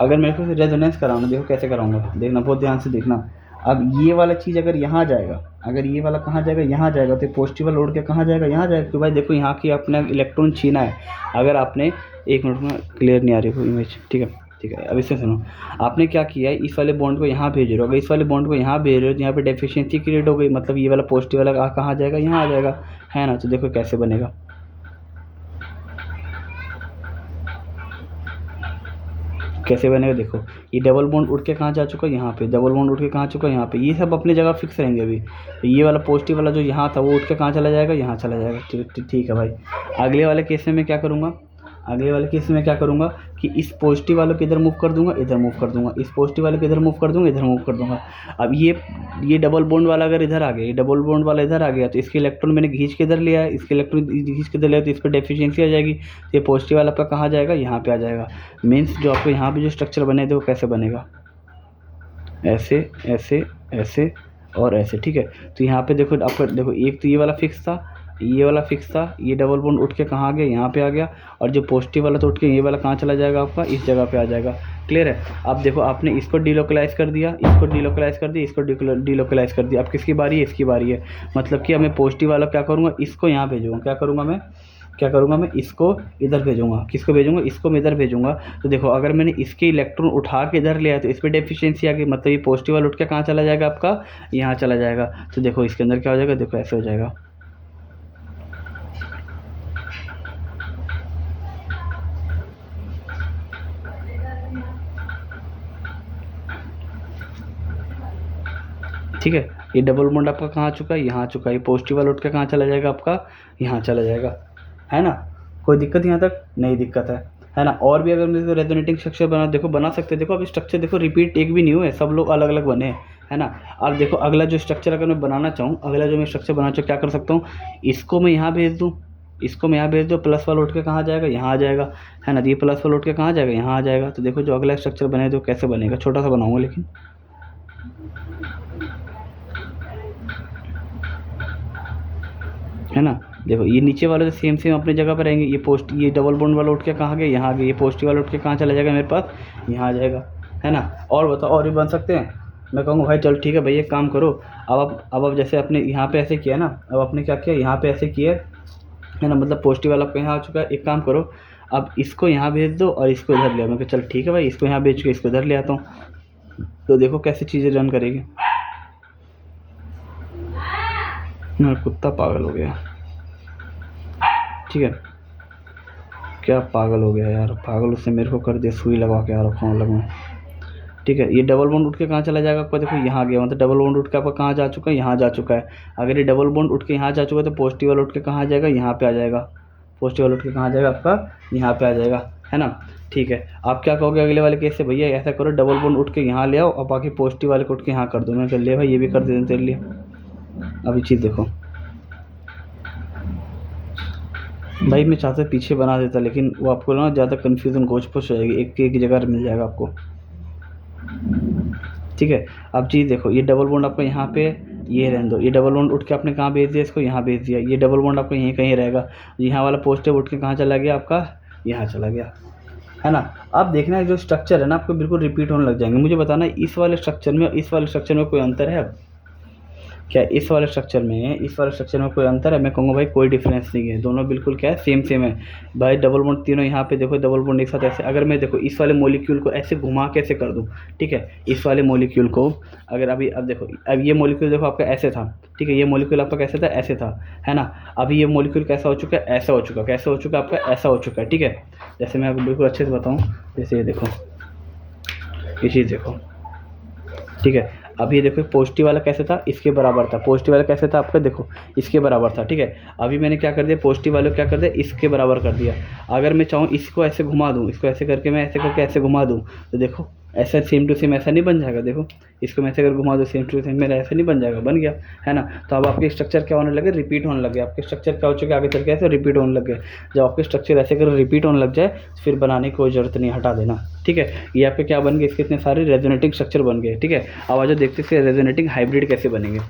अगर मेरे को रेजोनेंस कराना, देखो कैसे कराऊंगा, देखना बहुत ध्यान से देखना। अब ये वाला चीज़ अगर यहाँ जाएगा, अगर ये वाला कहाँ जाएगा, यहाँ जाएगा, तो पॉजिटिव वाला उड़ के कहाँ जाएगा, यहाँ जाएगा। तो भाई देखो यहाँ की अपना इलेक्ट्रॉन छीना है। अगर आपने, एक मिनट में क्लियर नहीं आ रही कोई इमेज, ठीक है। अब इससे सुनो, आपने क्या किया है, इस वाले बॉन्ड को यहाँ भेज रहे हो, अगर इस वाले बॉन्ड को यहाँ भेज रहे हो तो यहाँ पे डेफिशिएंसी क्रिएट हो गई, मतलब ये वाला पॉजिटिव वाला कहाँ जाएगा, यहाँ आ जाएगा, है ना। तो देखो कैसे बनेगा, कैसे बनेगा, देखो ये डबल बॉन्ड उड़ के कहाँ जा चुका है, यहाँ पे, डबल बॉन्ड उड़ के कहाँ चुका है, यहाँ पे, ये सब अपनी जगह फिक्स रहेंगे अभी। तो ये वाला पॉजिटिव वाला जो यहाँ था वो उठ के कहाँ चला जाएगा, यहाँ चला जाएगा, ठीक है भाई। अगले वाले केस में मैं क्या करूँगा, अगले वाले केस में क्या करूँगा कि इस पॉजिटिव वालों को इधर मूव कर दूंगा, इधर मूव कर दूंगा, इस पॉजिटिव वाले को इधर मूव कर दूंगा, इधर मूव कर दूंगा। अब ये डबल बॉन्ड वाला अगर इधर आ गया, ये डबल बॉन्ड वाला इधर आ गया, तो इसके इलेक्ट्रॉन मैंने खींच के इधर लिया है, इसके इलेक्ट्रॉन खींच के इधर लिया, तो इस पर डेफिशिएंसी आ जाएगी। तो ये पॉजिटिव वाला आपका कहाँ जाएगा, यहाँ पे आ जाएगा। मीन्स जो आपको यहाँ पे जो स्ट्रक्चर बने थे वो कैसे बनेगा, ऐसे ऐसे ऐसे और ऐसे, ठीक है। तो यहाँ पे देखो आपका, देखो एक तो ये वाला फिक्स था, ये वाला फिक्स था, ये डबल बॉन्ड उठ के कहाँ आ गया, यहाँ पे आ गया, और जो पॉजिटिव वाला तो उठ के ये वाला कहाँ चला जाएगा आपका, इस जगह पे आ जाएगा। क्लियर है। अब देखो आपने इसको डीलोकलाइज कर दिया, इसको डीलोकलाइज कर दिया, इसको डीलोकलाइज कर दिया। अब किसकी बारी है, इसकी बारी है। मतलब कि अब मैं पॉजिटिव वाला क्या करूँगा, इसको यहाँ भेजूँगा, क्या करूँगा मैं इसको इधर भेजूँगा, किसको भेजूँगा, इसको मैं इधर भेजूँगा। तो देखो अगर मैंने इसके इलेक्ट्रॉन उठा के इधर लिया है तो इस पर डेफिशिएंसी आ गई, मतलब ये पॉजिटिव वाला उठ के कहाँ चला जाएगा आपका, यहाँ चला जाएगा। तो देखो इसके अंदर क्या हो जाएगा, देखो ऐसे हो जाएगा। ठीक है, ये डबल बॉन्ड आपका कहाँ आ चुका है, यहाँ आ चुका है। ये पॉजिटिव वाला उठ के कहाँ चला जाएगा आपका, यहाँ चला जाएगा, है ना। कोई दिक्कत यहाँ तक नहीं दिक्कत है ना। और भी अगर मुझे रेजोनेटिंग स्ट्रक्चर बना सकते हैं। देखो अभी स्ट्रक्चर देखो रिपीट एक भी नहीं हुए, सब लोग अलग अलग बने हैं, है ना। अब देखो अगला जो स्ट्रक्चर अगर मैं बनाना चाहूँ, क्या कर सकता हूँ, इसको मैं यहाँ भेज दूँ, प्लस वाला उठ के कहाँ जाएगा, यहाँ आ जाएगा, है ना। ये प्लस वाला उठ के कहाँ जाएगा, यहाँ आ जाएगा। तो देखो जो अगला स्ट्रक्चर बने तो कैसे बनेगा, छोटा सा बनाऊँगा लेकिन, है ना। देखो ये नीचे वाले तो सेम अपनी जगह पर रहेंगे। ये डबल बॉन्ड वाला उठ के कहाँ गया, यहाँ आ गया। ये पॉजिटिव वाला उठ के कहाँ चला जाएगा मेरे पास, यहाँ आ जाएगा, है ना। और बताओ और भी बन सकते हैं। मैं कहूँगा भाई चल ठीक है भाई एक काम करो, अब जैसे अपने यहाँ पे ऐसे किया ना, अब आपने क्या किया, यहाँ पे ऐसे किया, है ना, मतलब पॉजिटिव वाला आपका यहाँ आ चुका है। एक काम करो, अब इसको यहाँ भेज दो और इसको इधर ले आओ। मैं चल ठीक है भाई, इसको यहाँ भेज के इसको इधर ले आता हूँ। तो देखो कैसे चीज़ें रन करेगी। कुत्ता पागल हो गया, ठीक है, क्या पागल हो गया यार, पागल उससे मेरे को कर दिया, सुई लगा के आ रखा हूँ अलग में। ठीक है। ये डबल बॉन्ड उठ के कहाँ चला जाएगा आपका, देखो यहाँ गया, मतलब डबल बॉन्ड उठ के आपका कहाँ जा चुका है, यहाँ जा चुका है। अगर ये डबल बॉन्ड उठ के यहाँ जा चुका है तो पॉजिटिव वाला उठ के कहाँ जाएगा, यहाँ पे आ जाएगा। पॉजिटिव वाला उठ के कहाँ जाएगा आपका, यहाँ पे आ जाएगा, है ना। ठीक है, आप क्या कहोगे अगले वाले केस से, भैया ऐसा करो डबल बॉन्ड उठ के यहाँ ले आओ और बाकी पॉजिटिव वाले को उठ के यहाँ कर दो। मैं कर लिया भाई, ये भी कर देते तेरे लिए। अभी चीज़ देखो भाई, मैं चाहता पीछे बना देता, लेकिन वो आपको ना ज़्यादा कन्फ्यूज़न गोच पोच हो जाएगी, एक जगह मिल जाएगा आपको। ठीक है, अब चीज़ देखो, ये डबल बॉन्ड आपका यहाँ पे, ये रहने दो, ये डबल बॉन्ड उठ के आपने कहाँ भेज दिया, इसको यहाँ भेज दिया। ये डबल बॉन्ड आपका यहीं कहीं रहेगा, यहाँ वाला पॉजिटिव उठ के कहाँ चला गया आपका, यहाँ चला गया, है ना। अब देखना जो स्ट्रक्चर है ना आपको बिल्कुल रिपीट होने लग जाएंगे। मुझे बताना इस वाले स्ट्रक्चर में इस वाले स्ट्रक्चर में कोई अंतर है अब, क्या इस वाले स्ट्रक्चर में कोई अंतर है? मैं कहूँगा भाई कोई डिफरेंस नहीं है, दोनों बिल्कुल क्या है, सेम है भाई। डबल बॉन्ड तीनों यहाँ पे देखो, डबल बॉन्ड एक साथ ऐसे, अगर मैं देखो इस वाले मॉलिक्यूल को ऐसे घुमा कैसे कर दूँ, ठीक है, इस वाले मॉलिक्यूल को अगर अभी, अब देखो, अब ये मॉलिक्यूल देखो आपका ऐसे था, ठीक है, ये मॉलिक्यूल आपका कैसे था, ऐसे था, है ना। अभी ये मॉलिक्यूल कैसा हो चुका है, ऐसा हो चुका, कैसे हो चुका आपका, ऐसा हो चुका है, ठीक है। जैसे मैं आपको बिल्कुल अच्छे से बताऊँ, जैसे ये देखो, ये चीज़ देखो, ठीक है। अब ये देखो पॉजिटिव वाला कैसे था, इसके बराबर था। पॉजिटिव वाला कैसे था आपका, देखो इसके बराबर था, ठीक है। अभी मैंने क्या कर दिया, पॉजिटिव वाले को क्या कर दिया, इसके बराबर कर दिया। अगर मैं चाहूँ इसको ऐसे घुमा दूँ, इसको ऐसे करके मैं ऐसे करके ऐसे घुमा दूँ, तो देखो ऐसा सेम टू सेम ऐसा नहीं बन जाएगा। देखो इसको मैं ऐसे कर घुमा दूँ, सेम टू सेम मेरा ऐसे नहीं बन जाएगा, बन गया, है ना। तो अब आपके स्ट्रक्चर क्या होने लगे, रिपीट होने लगे। आपके स्ट्रक्चर क्या हो चुके आगे चल के ऐसे रिपीट होने लग गए। जब आपके स्ट्रक्चर ऐसे कर रिपीट होने लग जाए फिर बनाने की कोई ज़रूरत नहीं, हटा देना, ठीक है। ये आपके क्या बन गए, इसके इतने सारे रेजोनेटिंग स्ट्रक्चर बन गए, ठीक है। अब आज देखते हैं रेजोनेटिंग हाइब्रिड कैसे बनेंगे।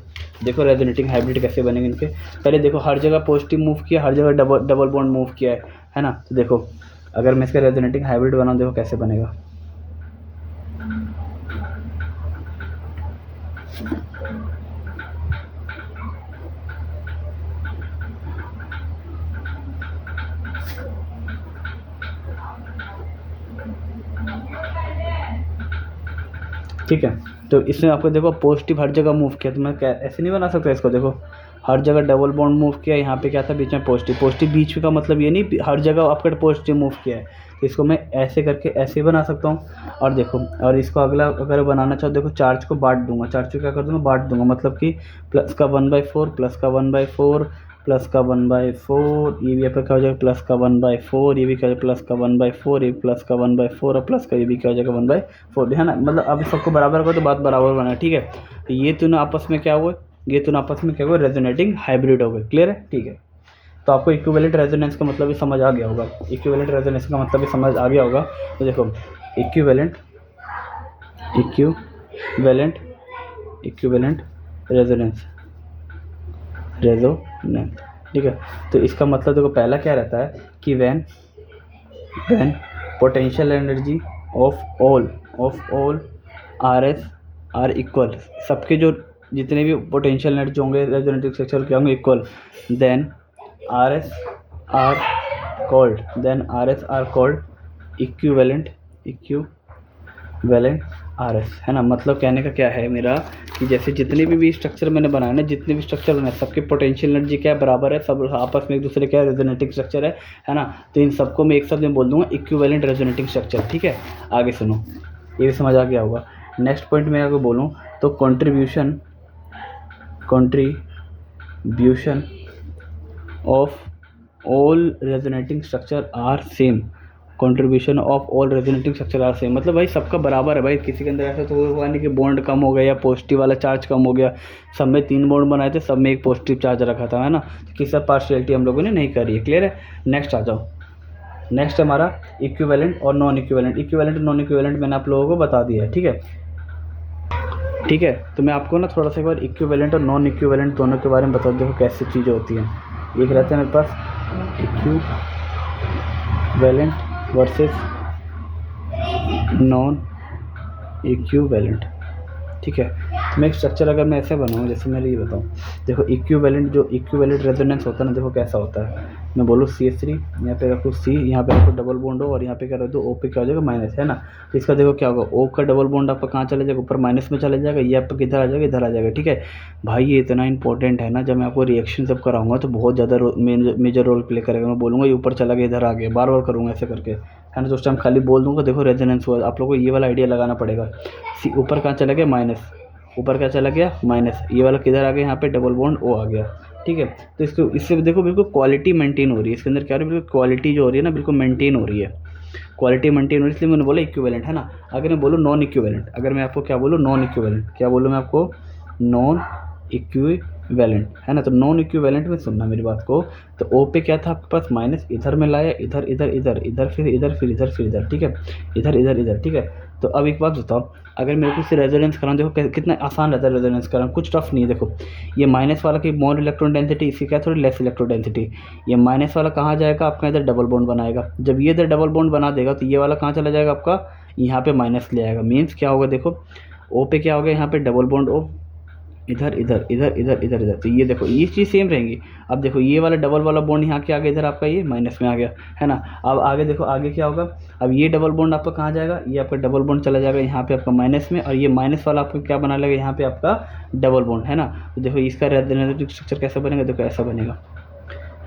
देखो रेजोनेटिंग हाइब्रिड कैसे बनेंगे इनके, पहले देखो हर जगह पॉजिटिव मूव किया, हर जगह डबल बॉन्ड मूव किया है ना। तो देखो अगर मैं इसका रेजोनेटिंग हाइब्रिड बनाऊँ, देखो कैसे बनेगा। ठीक है, तो इसमें आपको देखो पॉजिटिव हर जगह मूव किया, तो मैं क्या ऐसे नहीं बना सकता इसको। देखो हर जगह डबल बॉन्ड मूव किया, यहाँ पे क्या था बीच में पॉजिटिव बीच का मतलब ये नहीं हर जगह आपका पॉजिटिव मूव किया है। तो इसको मैं ऐसे करके ऐसे बना सकता हूँ। और देखो, और इसको अगला अगर बनाना चाहो, देखो चार्ज को बांट दूंगा, चार्ज को क्या कर दूंगा, बांट दूंगा, मतलब कि प्लस का 1/4, प्लस का 1/4, प्लस का 1/4, ये भी आपका क्या हो जाएगा, प्लस का 1/4, ये भी क्या हो जाएगा, प्लस का 1/4, ये प्लस का 1/4 और प्लस का ये भी क्या हो जाएगा 1/4, है ना। मतलब अब सबको बराबर करो तो बात बराबर बना, ठीक है। तो ये दोनों आपस में क्या हुए, ये दोनों आपस में क्या हुए, रेजोनेटिंग हाइब्रिड हो गए। क्लियर है, ठीक है। तो आपको इक्विवेलेंट रेजोनेंस का मतलब भी समझ आ गया होगा, इक्विवेलेंट रेजोनेंस का मतलब भी समझ आ गया होगा। तो देखो इक्विवेलेंट रेजोनेंस, ठीक है। तो इसका मतलब देखो पहला क्या रहता है कि when potential energy of all RS are equal, सबके जो जितने भी पोटेंशियल एनर्जी होंगे रेजोनेटिंग स्ट्रक्चर के होंगे equal, then RS are called equivalent RS, है ना। मतलब कहने का क्या है मेरा कि जैसे जितने भी स्ट्रक्चर मैंने बनाए ना, जितने भी स्ट्रक्चर बनाए सबके पोटेंशियल एनर्जी क्या है, बराबर है, सब आपस में एक दूसरे क्या रेजोनेटिंग स्ट्रक्चर है ना। तो इन सबको मैं एक साथ में बोल दूंगा इक्विवेलेंट रेजोनेटिंग स्ट्रक्चर, ठीक है। आगे सुनो, ये भी समझ आ गया होगा। नेक्स्ट पॉइंट मैं अगर बोलूँ तो contribution of all resonating structure are same, contribution of all resonating structure are same, मतलब भाई सबका बराबर है भाई। किसी के अंदर ऐसा तो हुआ नहीं कि बॉन्ड कम हो गया या पॉजिटिव वाला चार्ज कम हो गया। सब में 3 बॉन्ड बनाए थे, सब में एक पॉजिटिव चार्ज रखा था, है ना। तो किसी का पार्शियलिटी हम लोगों ने नहीं करी है। क्लियर है, नेक्स्ट आ जाओ। नेक्स्ट हमारा इक्विवेलेंट और नॉन इक्विवेलेंट मैंने आप लोगों को बता दिया है, ठीक है। तो मैं आपको ना थोड़ा सा एक बार इक्विवेलेंट और नॉन इक्विवेलेंट दोनों के बारे में बता दूँ कैसी चीज़ें होती हैं। एक रहता है मेरे पास इक्विवेलेंट वर्सेस नॉन इक्विवेलेंट, ठीक है। तो मैं एक स्ट्रक्चर अगर मैं ऐसे बनाऊँ, जैसे मैं ये बताऊँ, देखो इक्विवेलेंट रेजोनेंस होता है ना, देखो कैसा होता है। मैं बोलूँ CH3, यहाँ पे रखूँ C, यहाँ पे रखूँ डबल बॉन्ड हो, और यहाँ पे क्या रख दो O पे क्या हो जाएगा माइनस, है ना। तो इसका देखो क्या होगा, O का डबल बॉन्ड आपका कहाँ चला जाएगा, ऊपर माइनस में चला जाएगा, ये आपका किधर आ जाएगा, इधर आ जाएगा, ठीक है। भाई ये इतना इंपॉर्टेंट है ना, जब मैं आपको रिएक्शन सब कराऊंगा तो बहुत ज़्यादा मेजर रोल प्ले करेगा। मैं बोलूँगा ये ऊपर चला गया, इधर आ गया, बार बार करूँगा ऐसे करके, है ना। तो उस टाइम खाली बोल दूंगा देखो रेजोनेंस हुआ। आप लोगों को ये वाला आइडिया लगाना पड़ेगा। ऊपर कहाँ चला गया माइनस, ऊपर क्या चला गया माइनस, ये वाला किधर आ गया यहाँ पे डबल बॉन्ड ओ आ गया, ठीक है। तो इसको इससे देखो बिल्कुल क्वालिटी मेंटेन हो रही है, इसके अंदर क्या हो रही है, बिल्कुल क्वालिटी जो हो रही है ना बिल्कुल मेंटेन हो रही है, क्वालिटी मेंटेन हो रही है, इसलिए मैंने बोला इक्विवेलेंट, है ना। अगर मैं बोलूँ नॉन इक्विवेलेंट, अगर मैं आपको क्या बोलूँ नॉन इक्विवेलेंट, क्या बोलूँ मैं आपको नॉन इक्विवेलेंट, है ना। तो नॉन इक्विवेलेंट में सुनना मेरी बात को, तो ओ पे क्या था आपके पास माइनस, इधर में लाया इधर इधर इधर इधर फिर इधर फिर इधर फिर इधर, ठीक है, इधर इधर इधर, ठीक है। तो अब एक बात बताओ, अगर मेरे को इससे रेजोनेंस कराना, देखो कितना आसान रहता है रेजोनेंस कराना, कुछ टफ नहीं है। देखो ये माइनस वाला की मोर इलेक्ट्रॉन डेंसिटी, इसकी क्या थोड़ी लेस इलेक्ट्रॉन डेंसिटी, ये माइनस वाला कहाँ जाएगा आपका इधर डबल बॉन्ड बनाएगा, जब ये इधर डबल बॉन्ड बना देगा तो ये वाला कहाँ चला जाएगा आपका यहाँ पे माइनस ले आएगा। मीन्स क्या होगा देखो ओ पे क्या हो गया यहाँ पे डबल बॉन्ड ओ, इधर इधर इधर इधर इधर इधर, तो ये देखो ये चीज़ सेम रहेंगी। अब देखो ये वाला डबल वाला बॉन्ड यहाँ के आगे इधर आपका ये माइनस में आ गया, है ना। अब आगे देखो आगे क्या होगा, अब ये डबल बॉन्ड आपका कहाँ जाएगा, ये आपका डबल बॉन्ड चला जाएगा यहाँ पे आपका माइनस में, और ये माइनस वाला आपको क्या बना लेगा यहाँ पे आपका डबल बॉन्ड, है ना। तो देखो इसका रेजोनेटिव स्ट्रक्चर कैसा बनेगा, देखो ऐसा बनेगा,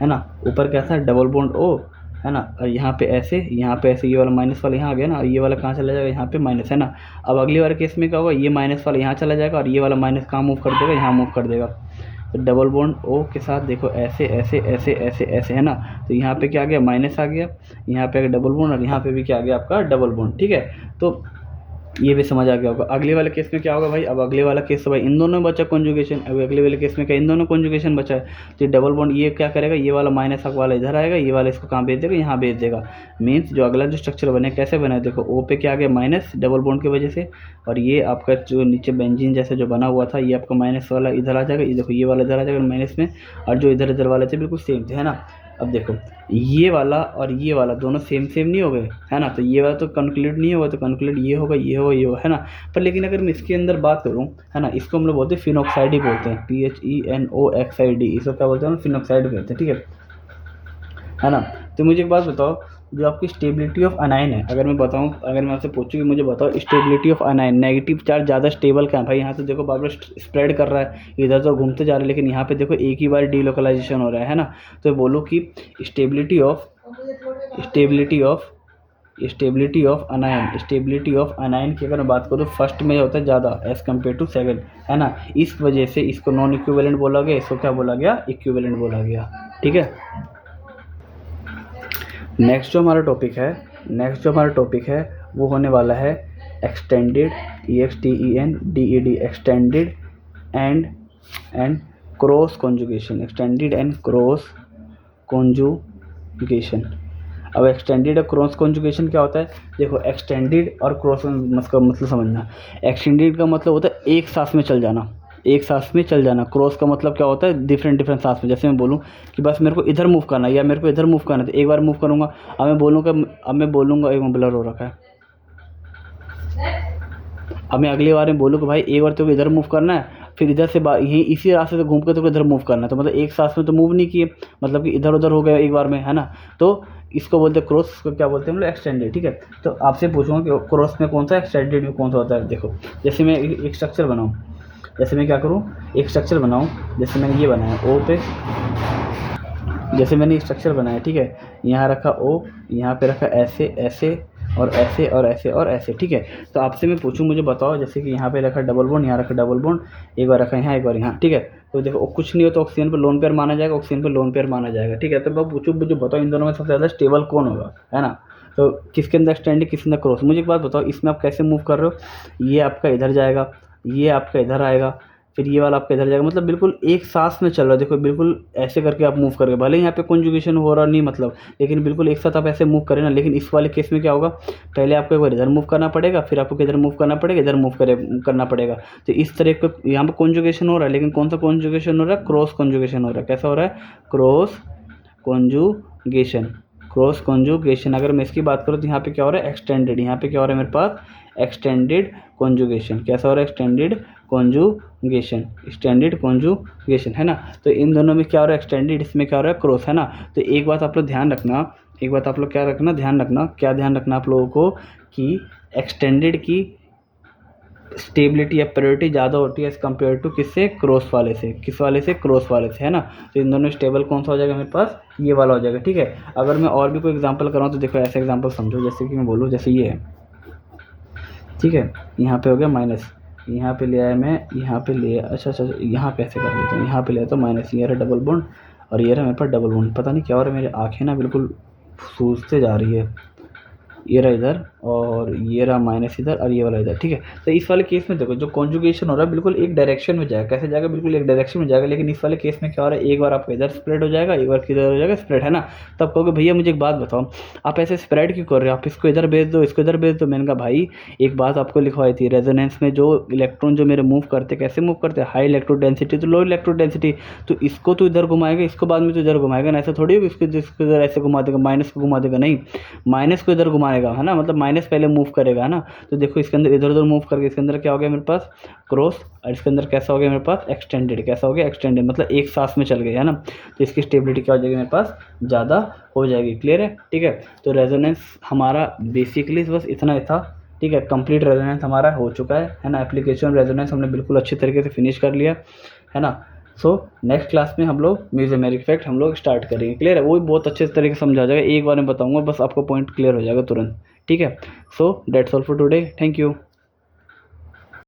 है ना। ऊपर क्या था डबल बॉन्ड ओ, है ना, और यहाँ पे ऐसे ये वाला माइनस वाला यहाँ आ गया ना, और ये वाला कहाँ चला जाएगा यहाँ पे माइनस, है ना। अब अगली बार केस में क्या होगा, ये माइनस वाला यहाँ चला जाएगा और ये वाला माइनस कहाँ मूव कर देगा, यहाँ मूव कर देगा। तो डबल बॉन्ड ओ के साथ देखो ऐसे ऐसे ऐसे ऐसे ऐसे, है ना। तो यहाँ पे क्या आ गया माइनस आ गया, यहाँ पे आ गया डबल बॉन्ड, और यहाँ पे भी क्या आ गया आपका डबल बॉन्ड, ठीक है। तो ये भी समझ आ गया होगा। अगले वाले केस में क्या होगा भाई, अब अगले वाला केस तो भाई इन दोनों में बचा कॉन्जुगेशन, अब अगले वाले केस में क्या इन दोनों कॉन्जुगेशन बचा है। तो डबल बॉन्ड ये क्या करेगा, ये वाला माइनस वाला इधर आएगा, ये वाला इसको कहाँ भेज देगा, यहाँ भेज देगा। मीन्स जो अगला जो स्ट्रक्चर बने कैसे बना है, देखो ओ पे क्या आ गया माइनस डबल बॉन्ड की वजह से, और ये आपका जो नीचे बेंजीन जैसे जो बना हुआ था ये आपका माइनस वाला इधर आ जाएगा, ये देखो ये वाला इधर आ जाएगा माइनस में, और जो इधर इधर वाले थे बिल्कुल सेम थे, है ना। अब देखो ये वाला और ये वाला दोनों सेम सेम नहीं हो गए, है ना। तो ये वाला तो कंक्लूड नहीं होगा, तो कंक्लूड ये होगा ये होगा ये होगा, है ना। पर लेकिन अगर मैं इसके अंदर बात करूँ, है ना, इसको हम लोग बोलते हैं फिनॉक्साइड ही बोलते हैं, PHENOXID, इसको क्या बोलते हैं फिनॉक्साइड बोलते हैं, ठीक है ना। तो मुझे एक बात बताओ, जो आपकी स्टेबिलिटी ऑफ अनाइन है, अगर मैं बताऊं, अगर मैं आपसे पूछूं कि मुझे बताओ stability of anion, negative charge ज़्यादा स्टेबल क्या है भाई, यहाँ से देखो बार बार स्प्रेड कर रहा है, इधर तो घूमते जा रहे हैं, लेकिन यहाँ पे देखो एक ही बार डीलोकलाइजेशन हो रहा है ना। तो बोलो कि स्टेबिलिटी ऑफ अनाइन की अगर मैं बात करूँ, फर्स्ट में होता है ज़्यादा एज़ कम्पेयर टू सेकंड, है ना। इस वजह से इसको नॉन इक्विवेलेंट बोला गया, इसको क्या बोला गया इक्विवेलेंट बोला गया, ठीक है। नेक्स्ट जो हमारा टॉपिक है वो होने वाला है extended, EXTENDED, extended and cross conjugation, extended and cross conjugation. अब एक्सटेंडेड और क्रॉस कॉन्जुगेशन क्या होता है, देखो एक्सटेंडेड और क्रॉस का मतलब समझना। एक्सटेंडेड का मतलब होता है एक सांस में चल जाना, एक सांस में चल जाना। क्रॉस का मतलब क्या होता है डिफरेंट सांस में। जैसे मैं बोलूँ कि बस मेरे को इधर मूव करना है या मेरे को इधर मूव करना है, तो एक बार मूव करूँगा, अब मैं बोलूँगा एक ब्लर हो रखा है, अब मैं अगली बार में बोलूँ कि भाई एक बार तो इधर मूव करना है, फिर इधर से यही इसी रास्ते से घूम के तो इधर मूव करना है, तो मतलब एक सांस में तो मूव नहीं किए, मतलब कि इधर उधर हो गया एक बार में, है ना। तो इसको बोलते हैं क्रॉस, को क्या बोलते हैं हम लोग एक्सटेंडेड, ठीक है। तो आपसे पूछूंगा कि क्रॉस में कौन सा, एक्सटेंडेड में कौन सा होता है। देखो जैसे मैं एक स्ट्रक्चर बनाऊँ, जैसे मैं क्या करूँ एक स्ट्रक्चर बनाऊँ, जैसे मैंने ये बनाया ओ पे, जैसे मैंने एक स्ट्रक्चर बनाया, ठीक है, यहाँ रखा ओ, यहाँ पे रखा ऐसे ऐसे और ऐसे और ऐसे और ऐसे, ठीक है। तो आपसे मैं पूछूं मुझे बताओ, जैसे कि यहाँ पे रखा डबल बॉन्ड, यहाँ रखा डबल बॉन्ड, एक बार रखा यहाँ एक बार यहाँ, ठीक है। तो देखो कुछ नहीं हो तो ऑक्सीजन पे लोन पेयर माना जाएगा, ऑक्सीजन पे लोन पेयर माना जाएगा, ठीक है। तो मैं पूछूं मुझे बताओ इन दोनों में सबसे ज़्यादा स्टेबल कौन होगा, है ना। तो किसके अंदर एक्सटेंडेड किसके अंदर क्रॉस। मुझे एक बात बताओ, इसमें आप कैसे मूव कर रहे हो, ये आपका इधर जाएगा, ये आपका इधर आएगा, फिर ये वाला आपका इधर जाएगा, मतलब बिल्कुल एक सांस में चल रहा है। देखो बिल्कुल ऐसे करके आप मूव करोगे, भले यहाँ पे कॉन्जुगेशन हो रहा नहीं मतलब, लेकिन बिल्कुल एक साथ आप ऐसे मूव करें ना। लेकिन इस वाले केस में क्या होगा, पहले आपको एक बार इधर मूव करना पड़ेगा, फिर आपको इधर मूव करना पड़ेगा, इधर मूव करना पड़ेगा। तो इस तरह का यहाँ पर कॉन्जुगेशन हो रहा है, लेकिन कौन सा कॉन्जुगेशन हो रहा है, क्रॉस कॉन्जुगेशन हो रहा है। कैसा हो रहा है, क्रॉस कॉन्जुगेशन। अगर मैं इसकी बात करूँ तो यहाँ पे क्या हो रहा है, एक्सटेंडेड, यहाँ पे क्या हो रहा है मेरे पास एक्सटेंडेड कॉन्जुगेशन। कैसा हो रहा है, एक्सटेंडेड कॉन्जुगेशन, है ना। तो इन दोनों में क्या हो रहा है एक्सटेंडेड, इसमें क्या हो रहा है क्रॉस, है ना। तो एक बात आप लोग ध्यान रखना, क्या ध्यान रखना आप लोगों को, कि एक्सटेंडेड की स्टेबिलिटी या प्रायोरिटी ज़्यादा होती है एज़ कम्पेयर टू किससे, क्रॉस वाले से, किस वाले से, क्रॉस वाले से, है ना। तो इन दोनों स्टेबल कौन सा हो जाएगा मेरे पास, ये वाला हो जाएगा, ठीक है। अगर मैं और भी कोई एग्जांपल कराऊँ तो देखो ऐसे एग्जांपल समझो, जैसे कि मैं बोलूँ जैसे ये है, ठीक है, यहाँ पे हो गया माइनस, यहाँ पे ले आया मैं, यहाँ पे ले, अच्छा, यहाँ पे ऐसे कर देता हूँ, यहाँ पे ले तो माइनस, ये रहा डबल बॉन्ड और ये रहा मेरे पास डबल बॉन्ड। पता नहीं क्या हो रहा है, मेरी आँखें ना बिल्कुल सूजते जा रही है। ये रहा इधर और ये रहा माइनस इधर और ये वाला इधर, ठीक है। तो इस वाले केस में देखो जो कॉन्जुगेशन हो रहा है बिल्कुल एक डायरेक्शन में जाएगा, कैसे जाएगा, बिल्कुल एक डायरेक्शन में जाएगा। लेकिन इस वाले केस में क्या हो रहा है, एक बार आपका इधर स्प्रेड हो जाएगा, एक बार किधर हो जाएगा स्प्रेड, है ना। तब कहोगे भैया मुझे एक बात बताओ, आप ऐसे स्प्रेड क्यों कर रहे हो, आप इसको इधर भेज दो, इसको इधर भेज दो। मैंने कहा भाई एक बात आपको लिखवाई थी, रेजोनेंस में जो इलेक्ट्रॉन जो मेरे मूव करते कैसे मूव करते हैं, हाई इलेक्ट्रो डेंसिटी तो लो इलेक्ट्रो डेंसिटी, तो इसको तो इधर घुमाएगा, इसको बाद में तो इधर घुमाएगा ना, ऐसा थोड़ी होगा इसको जिसको इधर ऐसे घुमा देगा, माइनस को घुमा देगा, नहीं, माइनस को इधर घुमाएगा, है ना, मतलब माइनस पहले मूव करेगा, है ना। तो देखो इसके अंदर इधर उधर मूव करके इसके अंदर क्या हो गया मेरे पास, क्रॉस, और इसके अंदर कैसा हो गया मेरे पास, एक्सटेंडेड, कैसा हो गया, एक्सटेंडेड, मतलब एक सांस में चल गया, है ना। तो इसकी स्टेबिलिटी क्या हो जाएगी मेरे पास, ज़्यादा हो जाएगी, क्लियर है, ठीक है। तो रेजोनेंस हमारा बेसिकली बस इतना ही था, ठीक है। कंप्लीट रेजोनेंस हमारा हो चुका है ना। एप्लीकेशन रेजोनेंस हमने बिल्कुल अच्छी तरीके से फिनिश कर लिया, है ना। सो नेक्स्ट क्लास में हम लोग म्यूजिक इफेक्ट हम लोग स्टार्ट करेंगे, क्लियर है। वो भी बहुत अच्छे तरीके से समझा जाएगा, एक बार में बताऊंगा, बस आपको पॉइंट क्लियर हो जाएगा तुरंत, ठीक है। So that's all for today, thank you.